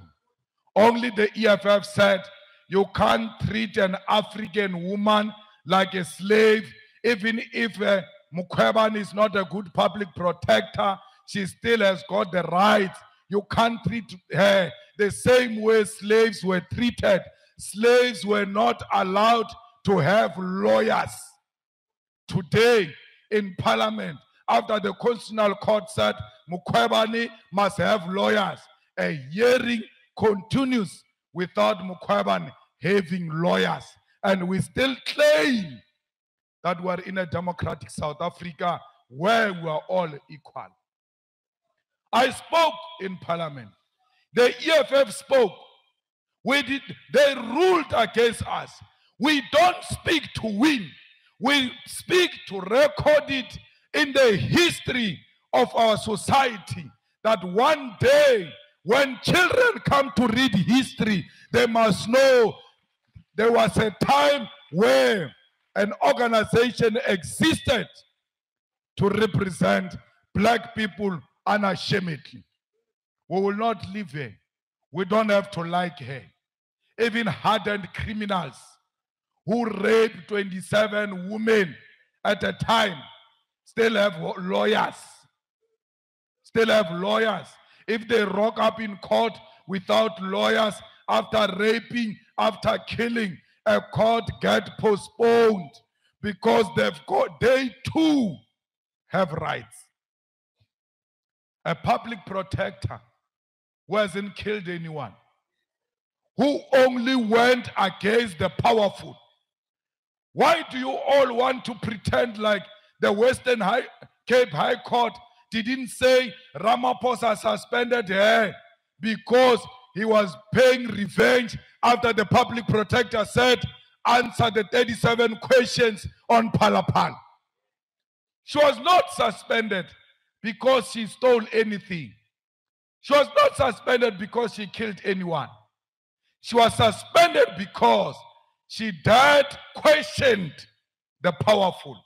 Only the EFF said you can't treat an African woman like a slave. Even if Mukweban is not a good public protector, she still has got the rights. You can't treat her the same way slaves were treated. slaves were not allowed to have lawyers. Today in Parliament, after the Constitutional Court said Mukwebane must have lawyers, a hearing continues without Mukwebane having lawyers. And we still claim that we're in a democratic South Africa where we are all equal. I spoke in Parliament. The EFF spoke. They ruled against us. We don't speak to win. We speak to record it in the history of our society, that one day when children come to read history, they must know there was a time where an organization existed to represent black people unashamedly. We will not leave her. We don't have to like her. Even hardened criminals who raped 27 women at a time still have lawyers. Still have lawyers. If they rock up in court without lawyers after raping, after killing, a court gets postponed because they too have rights. A public protector who hasn't killed anyone, who only went against the powerful. Why do you all want to pretend like the Western Cape High Court didn't say Ramaphosa suspended her because he was paying revenge after the public protector said, answer the 37 questions on Palapal? She was not suspended because she stole anything. She was not suspended because she killed anyone. She was suspended because she dared questioned the powerful.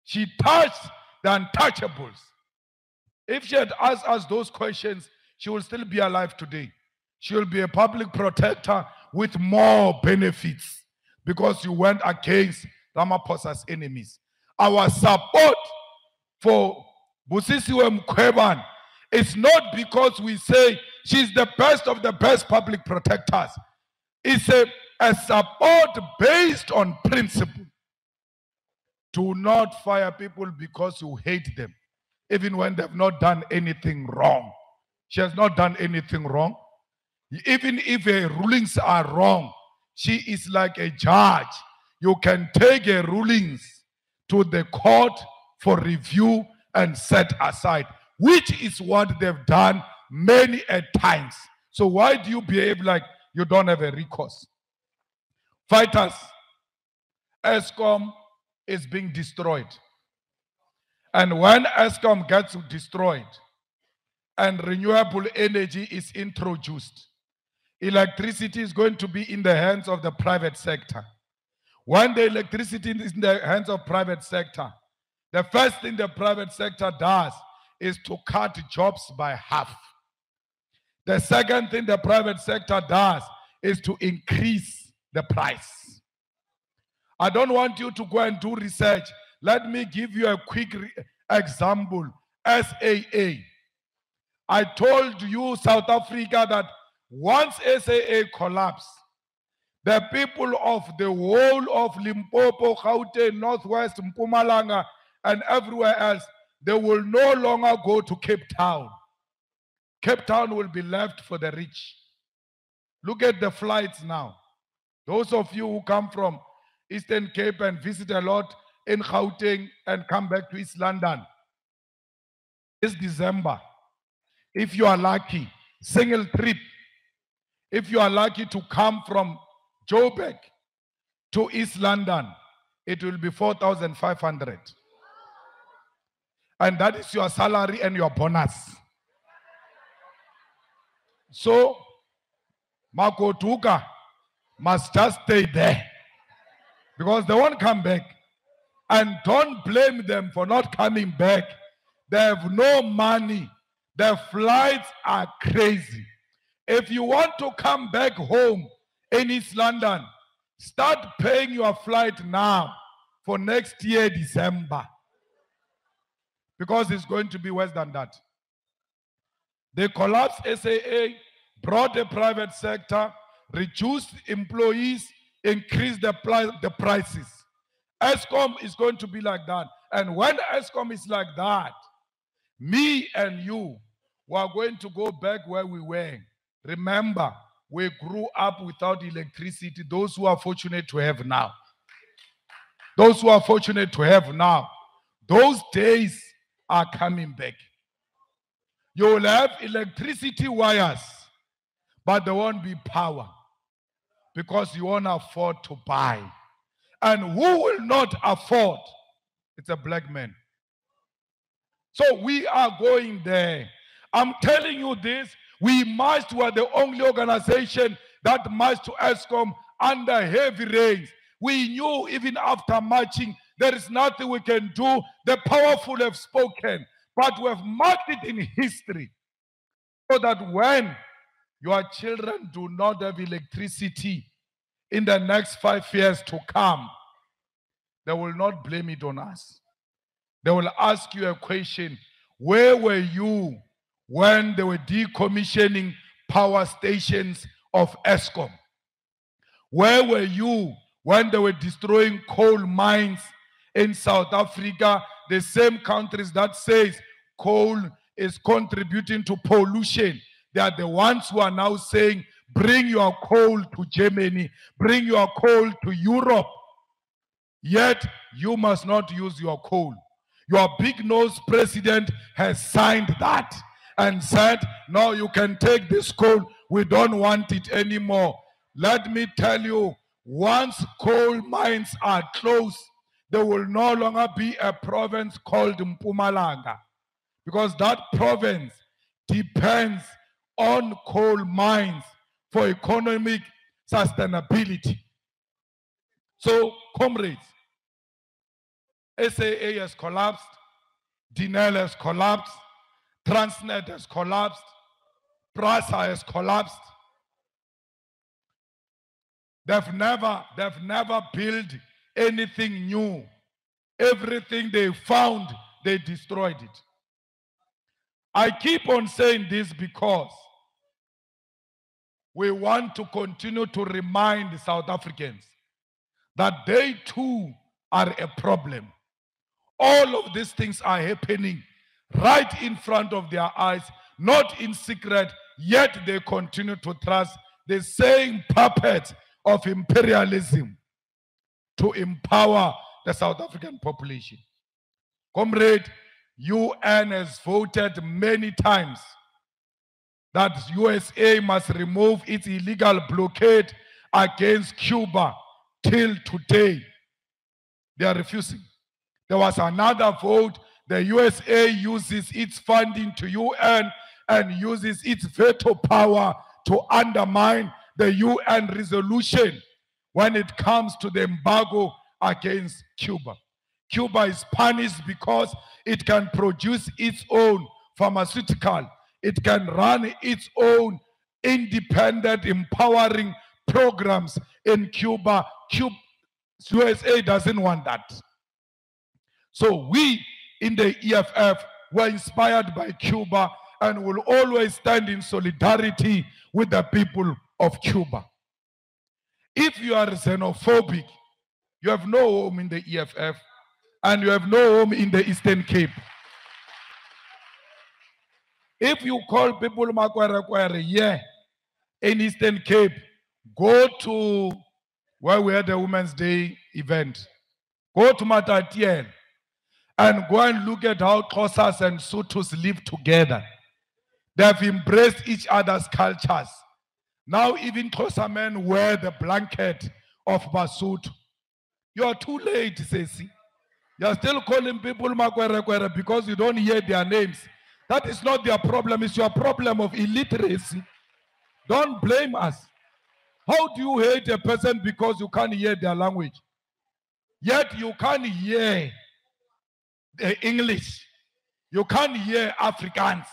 She touched the untouchables. If she had asked us those questions, she will still be alive today. She will be a public protector with more benefits because you went against Ramaphosa's enemies. Our support for Busisiwe Mkhwebane is not because we say she's the best of the best public protectors. It's a support based on principle. Do not fire people because you hate them, even when they've not done anything wrong. She has not done anything wrong. Even if her rulings are wrong, she is like a judge. You can take her rulings to the court for review and set aside, which is what they've done many a times. So why do you behave like you don't have a recourse? Fighters, Eskom is being destroyed. And when Eskom gets destroyed and renewable energy is introduced, electricity is going to be in the hands of the private sector. When the electricity is in the hands of private sector, the first thing the private sector does is to cut jobs by half. The second thing the private sector does is to increase the price. I don't want you to go and do research. Let me give you a quick example. SAA. I told you, South Africa, that once SAA collapsed, the people of the whole of Limpopo, Gauteng, Northwest, Mpumalanga, and everywhere else, they will no longer go to Cape Town. Cape Town will be left for the rich. Look at the flights now. Those of you who come from Eastern Cape and visit a lot in Gauteng and come back to East London. This December, if you are lucky, single trip, if you are lucky to come from Joburg to East London, it will be 4,500. And that is your salary and your bonus. So, Makotuka must just stay there because they won't come back. And don't blame them for not coming back. They have no money. Their flights are crazy. If you want to come back home in East London, start paying your flight now for next year, December. Because it's going to be worse than that. They collapsed SAA, brought the private sector. reduce employees, increase the prices. ESCOM is going to be like that. And when ESCOM is like that, me and you are going to go back where we were. Remember, we grew up without electricity, those who are fortunate to have now. Those who are fortunate to have now, those days are coming back. You will have electricity wires, but there won't be power because you won't afford to buy. And who will not afford? It's a black man. So we are going there. I'm telling you this, we marched, we are the only organization that marched to ESCOM under heavy rains. We knew even after marching, there is nothing we can do. The powerful have spoken, but we have marked it in history so that when your children do not have electricity in the next 5 years to come, they will not blame it on us. They will ask you a question: where were you when they were decommissioning power stations of ESCOM? Where were you when they were destroying coal mines in South Africa, the same countries that says coal is contributing to pollution? They are the ones who are now saying, bring your coal to Germany, bring your coal to Europe. Yet you must not use your coal. Your big nose president has signed that and said, no, you can take this coal. We don't want it anymore. Let me tell you, once coal mines are closed, there will no longer be a province called Mpumalanga, because that province depends on coal mines for economic sustainability. So, comrades, SAA has collapsed, Dinel has collapsed, Transnet has collapsed, PRASA has collapsed. They've never built anything new. Everything they found, they destroyed it. I keep on saying this because we want to continue to remind the South Africans that they too are a problem. All of these things are happening right in front of their eyes, not in secret, yet they continue to trust the same puppet of imperialism to empower the South African population. Comrade, UN has voted many times that USA must remove its illegal blockade against Cuba. Till today, they are refusing. There was another vote. The USA uses its funding to UN and uses its veto power to undermine the UN resolution when it comes to the embargo against Cuba. Cuba is punished because it can produce its own pharmaceutical. It can run its own independent, empowering programs in Cuba. USA doesn't want that. So we in the EFF were inspired by Cuba and will always stand in solidarity with the people of Cuba. If you are xenophobic, you have no home in the EFF and you have no home in the Eastern Cape. If you call people Makwere, yeah, in Eastern Cape, go to where we had the Women's Day event. Go to Matatiel and go and look at how Xhosas and Sothos live together. They have embraced each other's cultures. Now even Xhosa men wear the blanket of Basotho. You are too late, Sesi. You are still calling people Makwere because you don't hear their names. That is not their problem, it's your problem of illiteracy. Don't blame us. How do you hate a person because you can't hear their language? Yet you can't hear the English. You can't hear Afrikaans.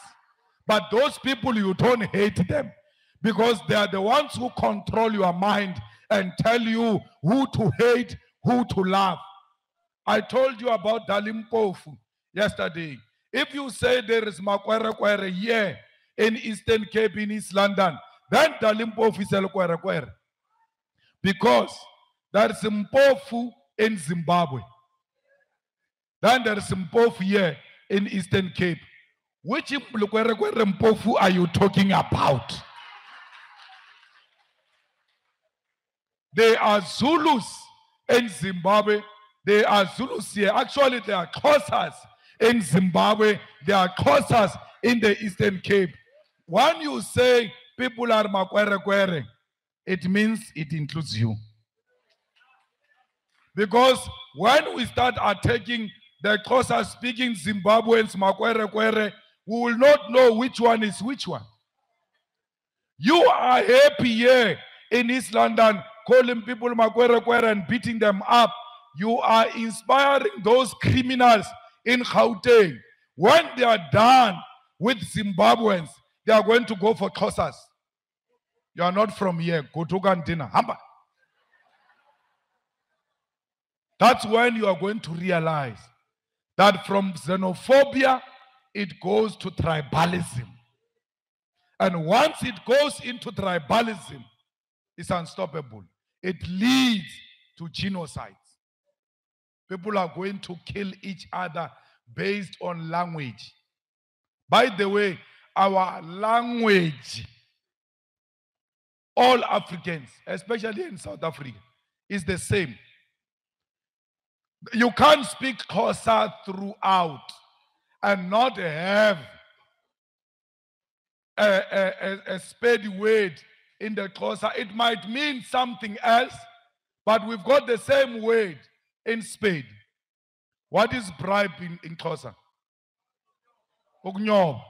But those people, you don't hate them because they are the ones who control your mind and tell you who to hate, who to love. I told you about Dalimpofu yesterday. If you say there is Makwere here in Eastern Cape, in East London, Then the Limpopo is Kwere. Because there is Mpofu in Zimbabwe. Then there is Mpofu here in Eastern Cape. Which Mpofu are you talking about? They are Zulus in Zimbabwe. They are Zulus here. Actually, they are Xhosas in Zimbabwe. They are Xhosas in the Eastern Cape. When you say people are Makwere, it means it includes you. Because when we start attacking the Xhosa speaking Zimbabweans, Makwere, we will not know which one is which one. You are happy here in East London, calling people Makwere and beating them up. You are inspiring those criminals in Gauteng. When they are done with Zimbabweans, they are going to go for Xhosas. You are not from here. Go to Gandina. Hamba. That's when you are going to realize that from xenophobia, it goes to tribalism. And once it goes into tribalism, it's unstoppable. It leads to genocide. People are going to kill each other based on language. By the way, our language, all Africans, especially in South Africa, is the same. You can't speak Xhosa throughout and not have a spade word in the Xhosa. It might mean something else, but we've got the same word in spade. What is bribe in Xhosa? Ukunyoba.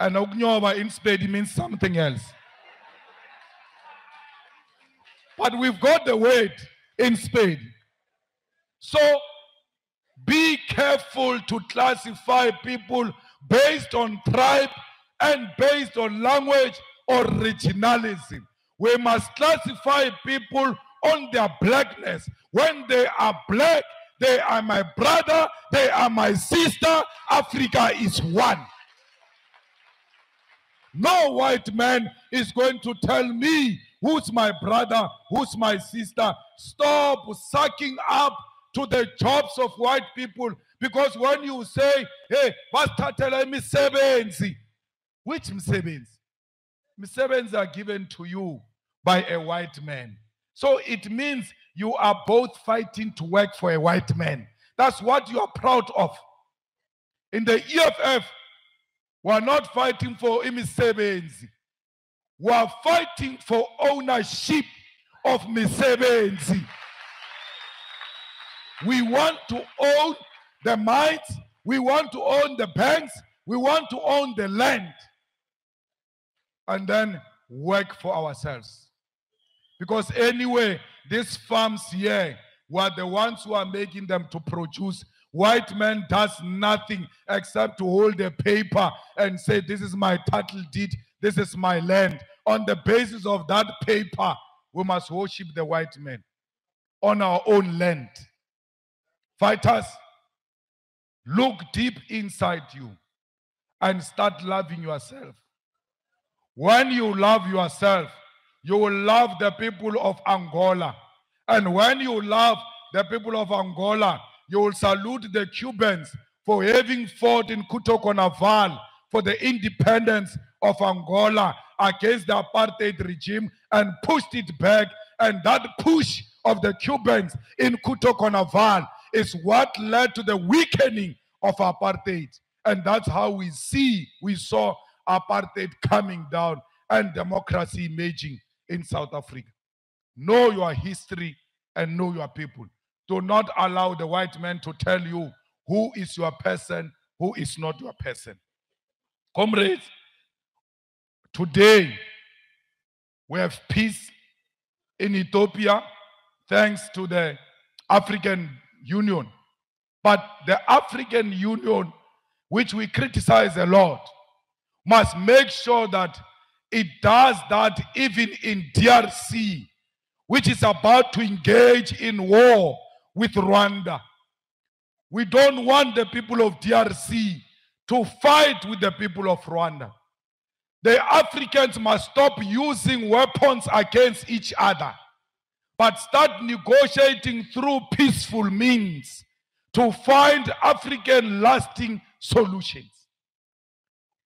And ukunyoba in spade means something else. But we've got the word in spade. So be careful to classify people based on tribe and based on language or regionalism. We must classify people on their blackness. When they are black, they are my brother, they are my sister. Africa is one. No white man is going to tell me who's my brother, who's my sister. Stop sucking up to the jobs of white people. Because when you say, hey, basithathela imisebenzi, which misebenzi? Misebenzi are given to you by a white man. So it means you are both fighting to work for a white man. That's what you are proud of. In the EFF, we are not fighting for imisebenzi. We are fighting for ownership of misebenzi. We want to own the mines. We want to own the banks. We want to own the land. And then work for ourselves. Because anyway, these farms here were the ones who are making them to produce. White man does nothing except to hold a paper and say, this is my title deed, this is my land. On the basis of that paper, we must worship the white man on our own land. Fighters, look deep inside you and start loving yourself. When you love yourself, you will love the people of Angola. And when you love the people of Angola, you will salute the Cubans for having fought in Cutoconaval for the independence of Angola against the apartheid regime and pushed it back. And that push of the Cubans in Cutoconaval is what led to the weakening of apartheid. And that's how we saw apartheid coming down and democracy emerging in South Africa. Know your history and know your people. Do not allow the white man to tell you who is your person, who is not your person. Comrades, today we have peace in Ethiopia thanks to the African Union. But the African Union, which we criticize a lot, must make sure that it does that even in DRC, which is about to engage in war with Rwanda. We don't want the people of DRC to fight with the people of Rwanda. The Africans must stop using weapons against each other, but start negotiating through peaceful means to find African lasting solutions.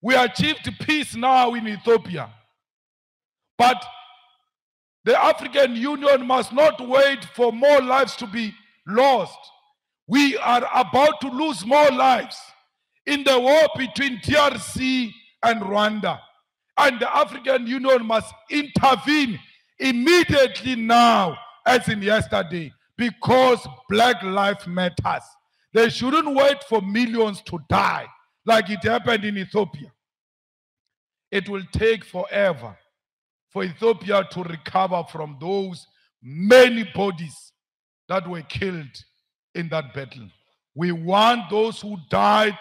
We achieved peace now in Ethiopia, but the African Union must not wait for more lives to be lost. We are about to lose more lives in the war between DRC and Rwanda. And the African Union must intervene immediately now, as in yesterday, because Black Lives Matters. They shouldn't wait for millions to die like it happened in Ethiopia. It will take forever for Ethiopia to recover from those many bodies that were killed in that battle. We want those who died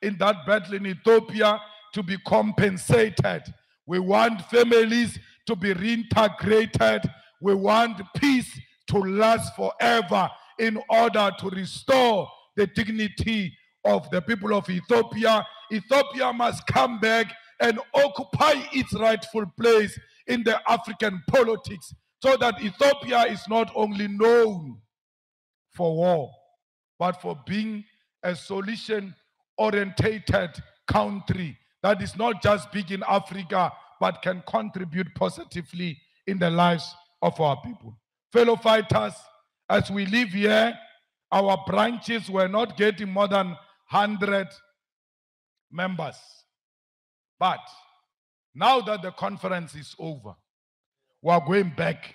in that battle in Ethiopia to be compensated. We want families to be reintegrated. We want peace to last forever in order to restore the dignity of the people of Ethiopia. Ethiopia must come back and occupy its rightful place in the African politics so that Ethiopia is not only known for war, but for being a solution-orientated country that is not just big in Africa, but can contribute positively in the lives of our people. Fellow fighters, as we live here, our branches were not getting more than 100 members. But now that the conference is over, we are going back.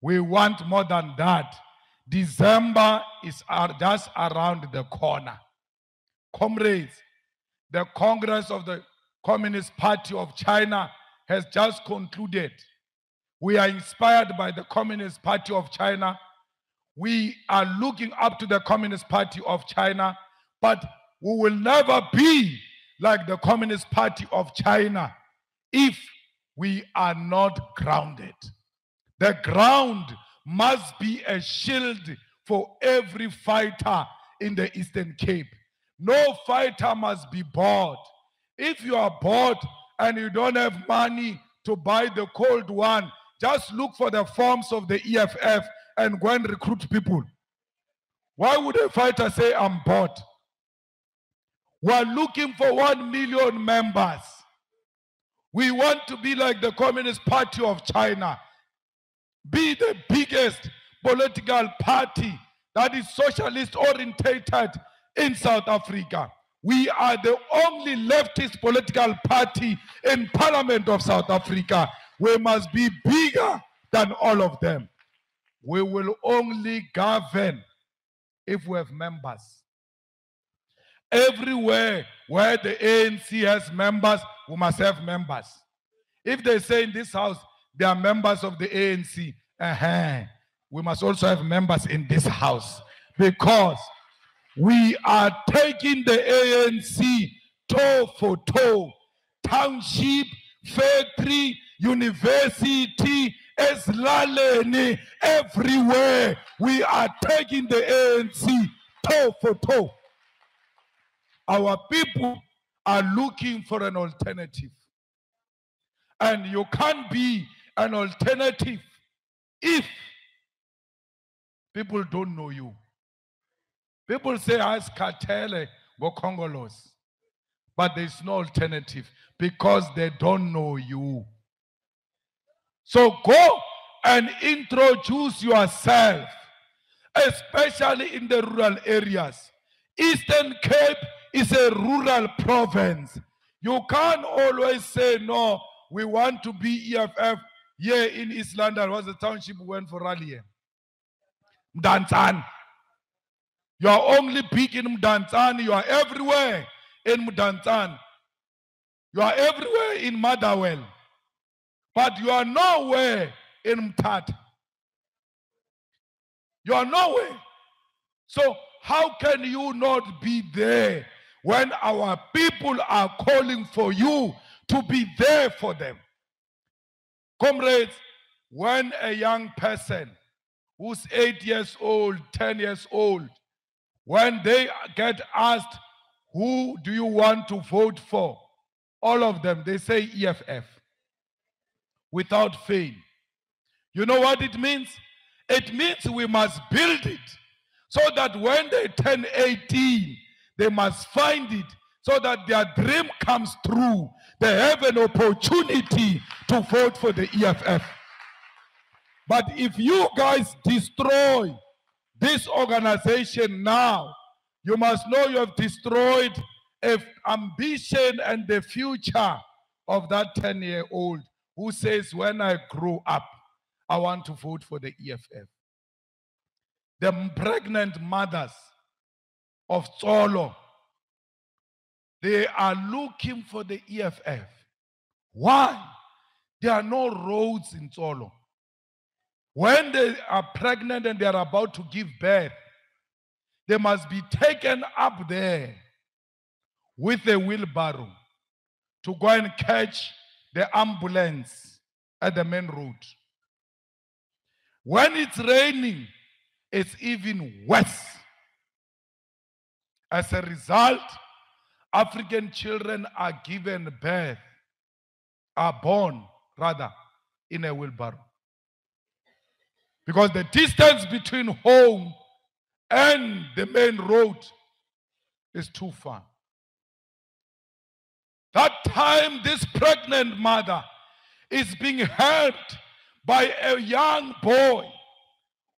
We want more than that. December is just around the corner. Comrades, the Congress of the Communist Party of China has just concluded. We are inspired by the Communist Party of China. We are looking up to the Communist Party of China, but we will never be like the Communist Party of China if we are not grounded. The ground must be a shield for every fighter in the Eastern Cape. No fighter must be bought. If you are bought and you don't have money to buy the cold one, just look for the forms of the EFF and go and recruit people. Why would a fighter say, I'm bought? We are looking for 1 million members. We want to be like the Communist Party of China. Be the biggest political party that is socialist orientated in South Africa. We are the only leftist political party in Parliament of South Africa. We must be bigger than all of them. We will only govern if we have members. Everywhere where the ANC has members, we must have members. If they say in this house they are members of the ANC, we must also have members in this house, because we are taking the ANC toe for toe. Township, factory, university, Eslaleni, everywhere. We are taking the ANC toe for toe. Our people are looking for an alternative. And you can't be an alternative if people don't know you. People say, ask Katele, go Congolos. But there's no alternative because they don't know you. So go and introduce yourself, especially in the rural areas. Eastern Cape is a rural province. You can't always say, no, we want to be EFF. Here in East London was the township we went for rally. Mdantsane. You are only big in Mdantsane. You are everywhere in Mdantsane. You are everywhere in Motherwell. But you are nowhere in Mthatha. You are nowhere. So how can you not be there when our people are calling for you to be there for them? Comrades, when a young person who's 8 years old, 10 years old, when they get asked, who do you want to vote for? all of them, they say EFF without fail. You know what it means? It means we must build it so that when they turn 18, they must find it so that their dream comes true. They have an opportunity to vote for the EFF. But if you guys destroy this organization now, you must know you have destroyed ambition and the future of that 10-year-old who says, when I grow up, I want to vote for the EFF. The pregnant mothers of Tsolo, they are looking for the EFF. Why? There are no roads in Tsolo. When they are pregnant and they are about to give birth, they must be taken up there with a wheelbarrow to go and catch the ambulance at the main road. When it's raining, it's even worse. As a result, African children are given birth, are born rather, in a wheelbarrow. Because the distance between home and the main road is too far. That time, this pregnant mother is being helped by a young boy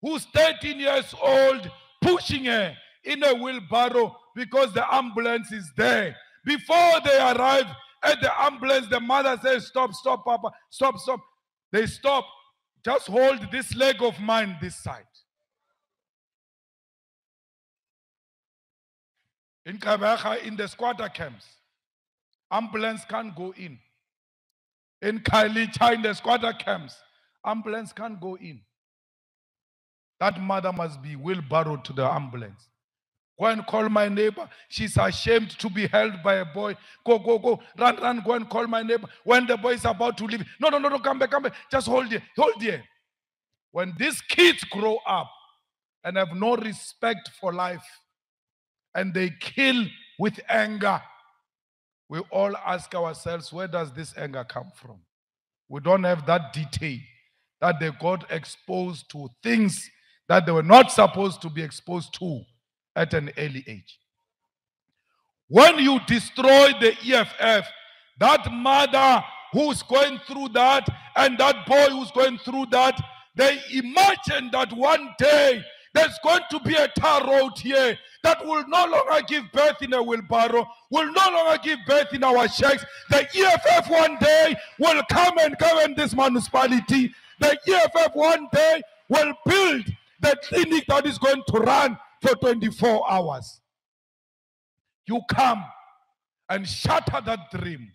who's 13 years old, pushing her in a wheelbarrow because the ambulance is there. Before they arrive at the ambulance, the mother says, stop, stop, Papa, stop, stop. They stop. Just hold this leg of mine this side. In Kabecha, in the squatter camps, ambulance can't go in. In Kailicha, in the squatter camps, ambulance can't go in. That mother must be wheelbarrowed to the ambulance. Go and call my neighbor. She's ashamed to be held by a boy. Go, go, go. Run, run, go and call my neighbor. When the boy is about to leave. No, no, no, no, come back, come back. Just hold here, hold here. When these kids grow up and have no respect for life and they kill with anger, we all ask ourselves, where does this anger come from? We don't have that detail that they got exposed to things that they were not supposed to be exposed to at an early age. When you destroy the EFF, that mother who's going through that and that boy who's going through that, they imagine that one day there's going to be a tar road here that will no longer give birth in a wheelbarrow, will no longer give birth in our shacks. The EFF one day will come and govern this municipality. The EFF one day will build the clinic that is going to run for 24 hours. You come and shatter that dream.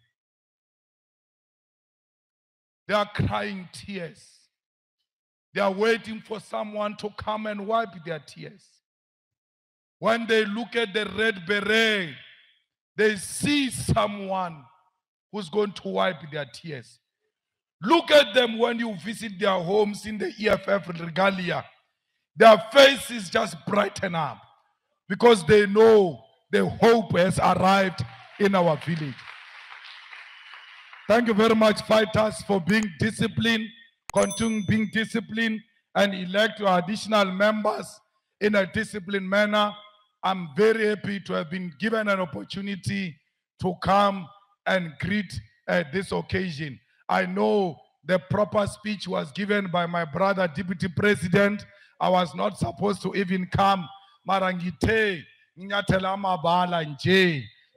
They are crying tears. They are waiting for someone to come and wipe their tears. When they look at the red beret, they see someone who's going to wipe their tears. Look at them when you visit their homes in the EFF regalia. Their faces just brighten up because they know the hope has arrived in our village. Thank you very much, fighters, for being disciplined, continue being disciplined, and elect your additional members in a disciplined manner. I'm very happy to have been given an opportunity to come and greet this occasion. I know the proper speech was given by my brother, Deputy President. I was not supposed to even come, Marangite,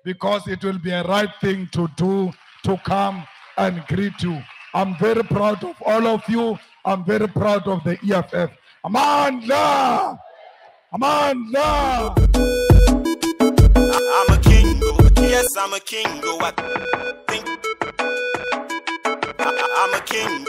because it will be a right thing to do, to come and greet you. I'm very proud of all of you. I'm very proud of the EFF. Amandla! Amandla! I'm a king, yes, I'm a king, I'm a king,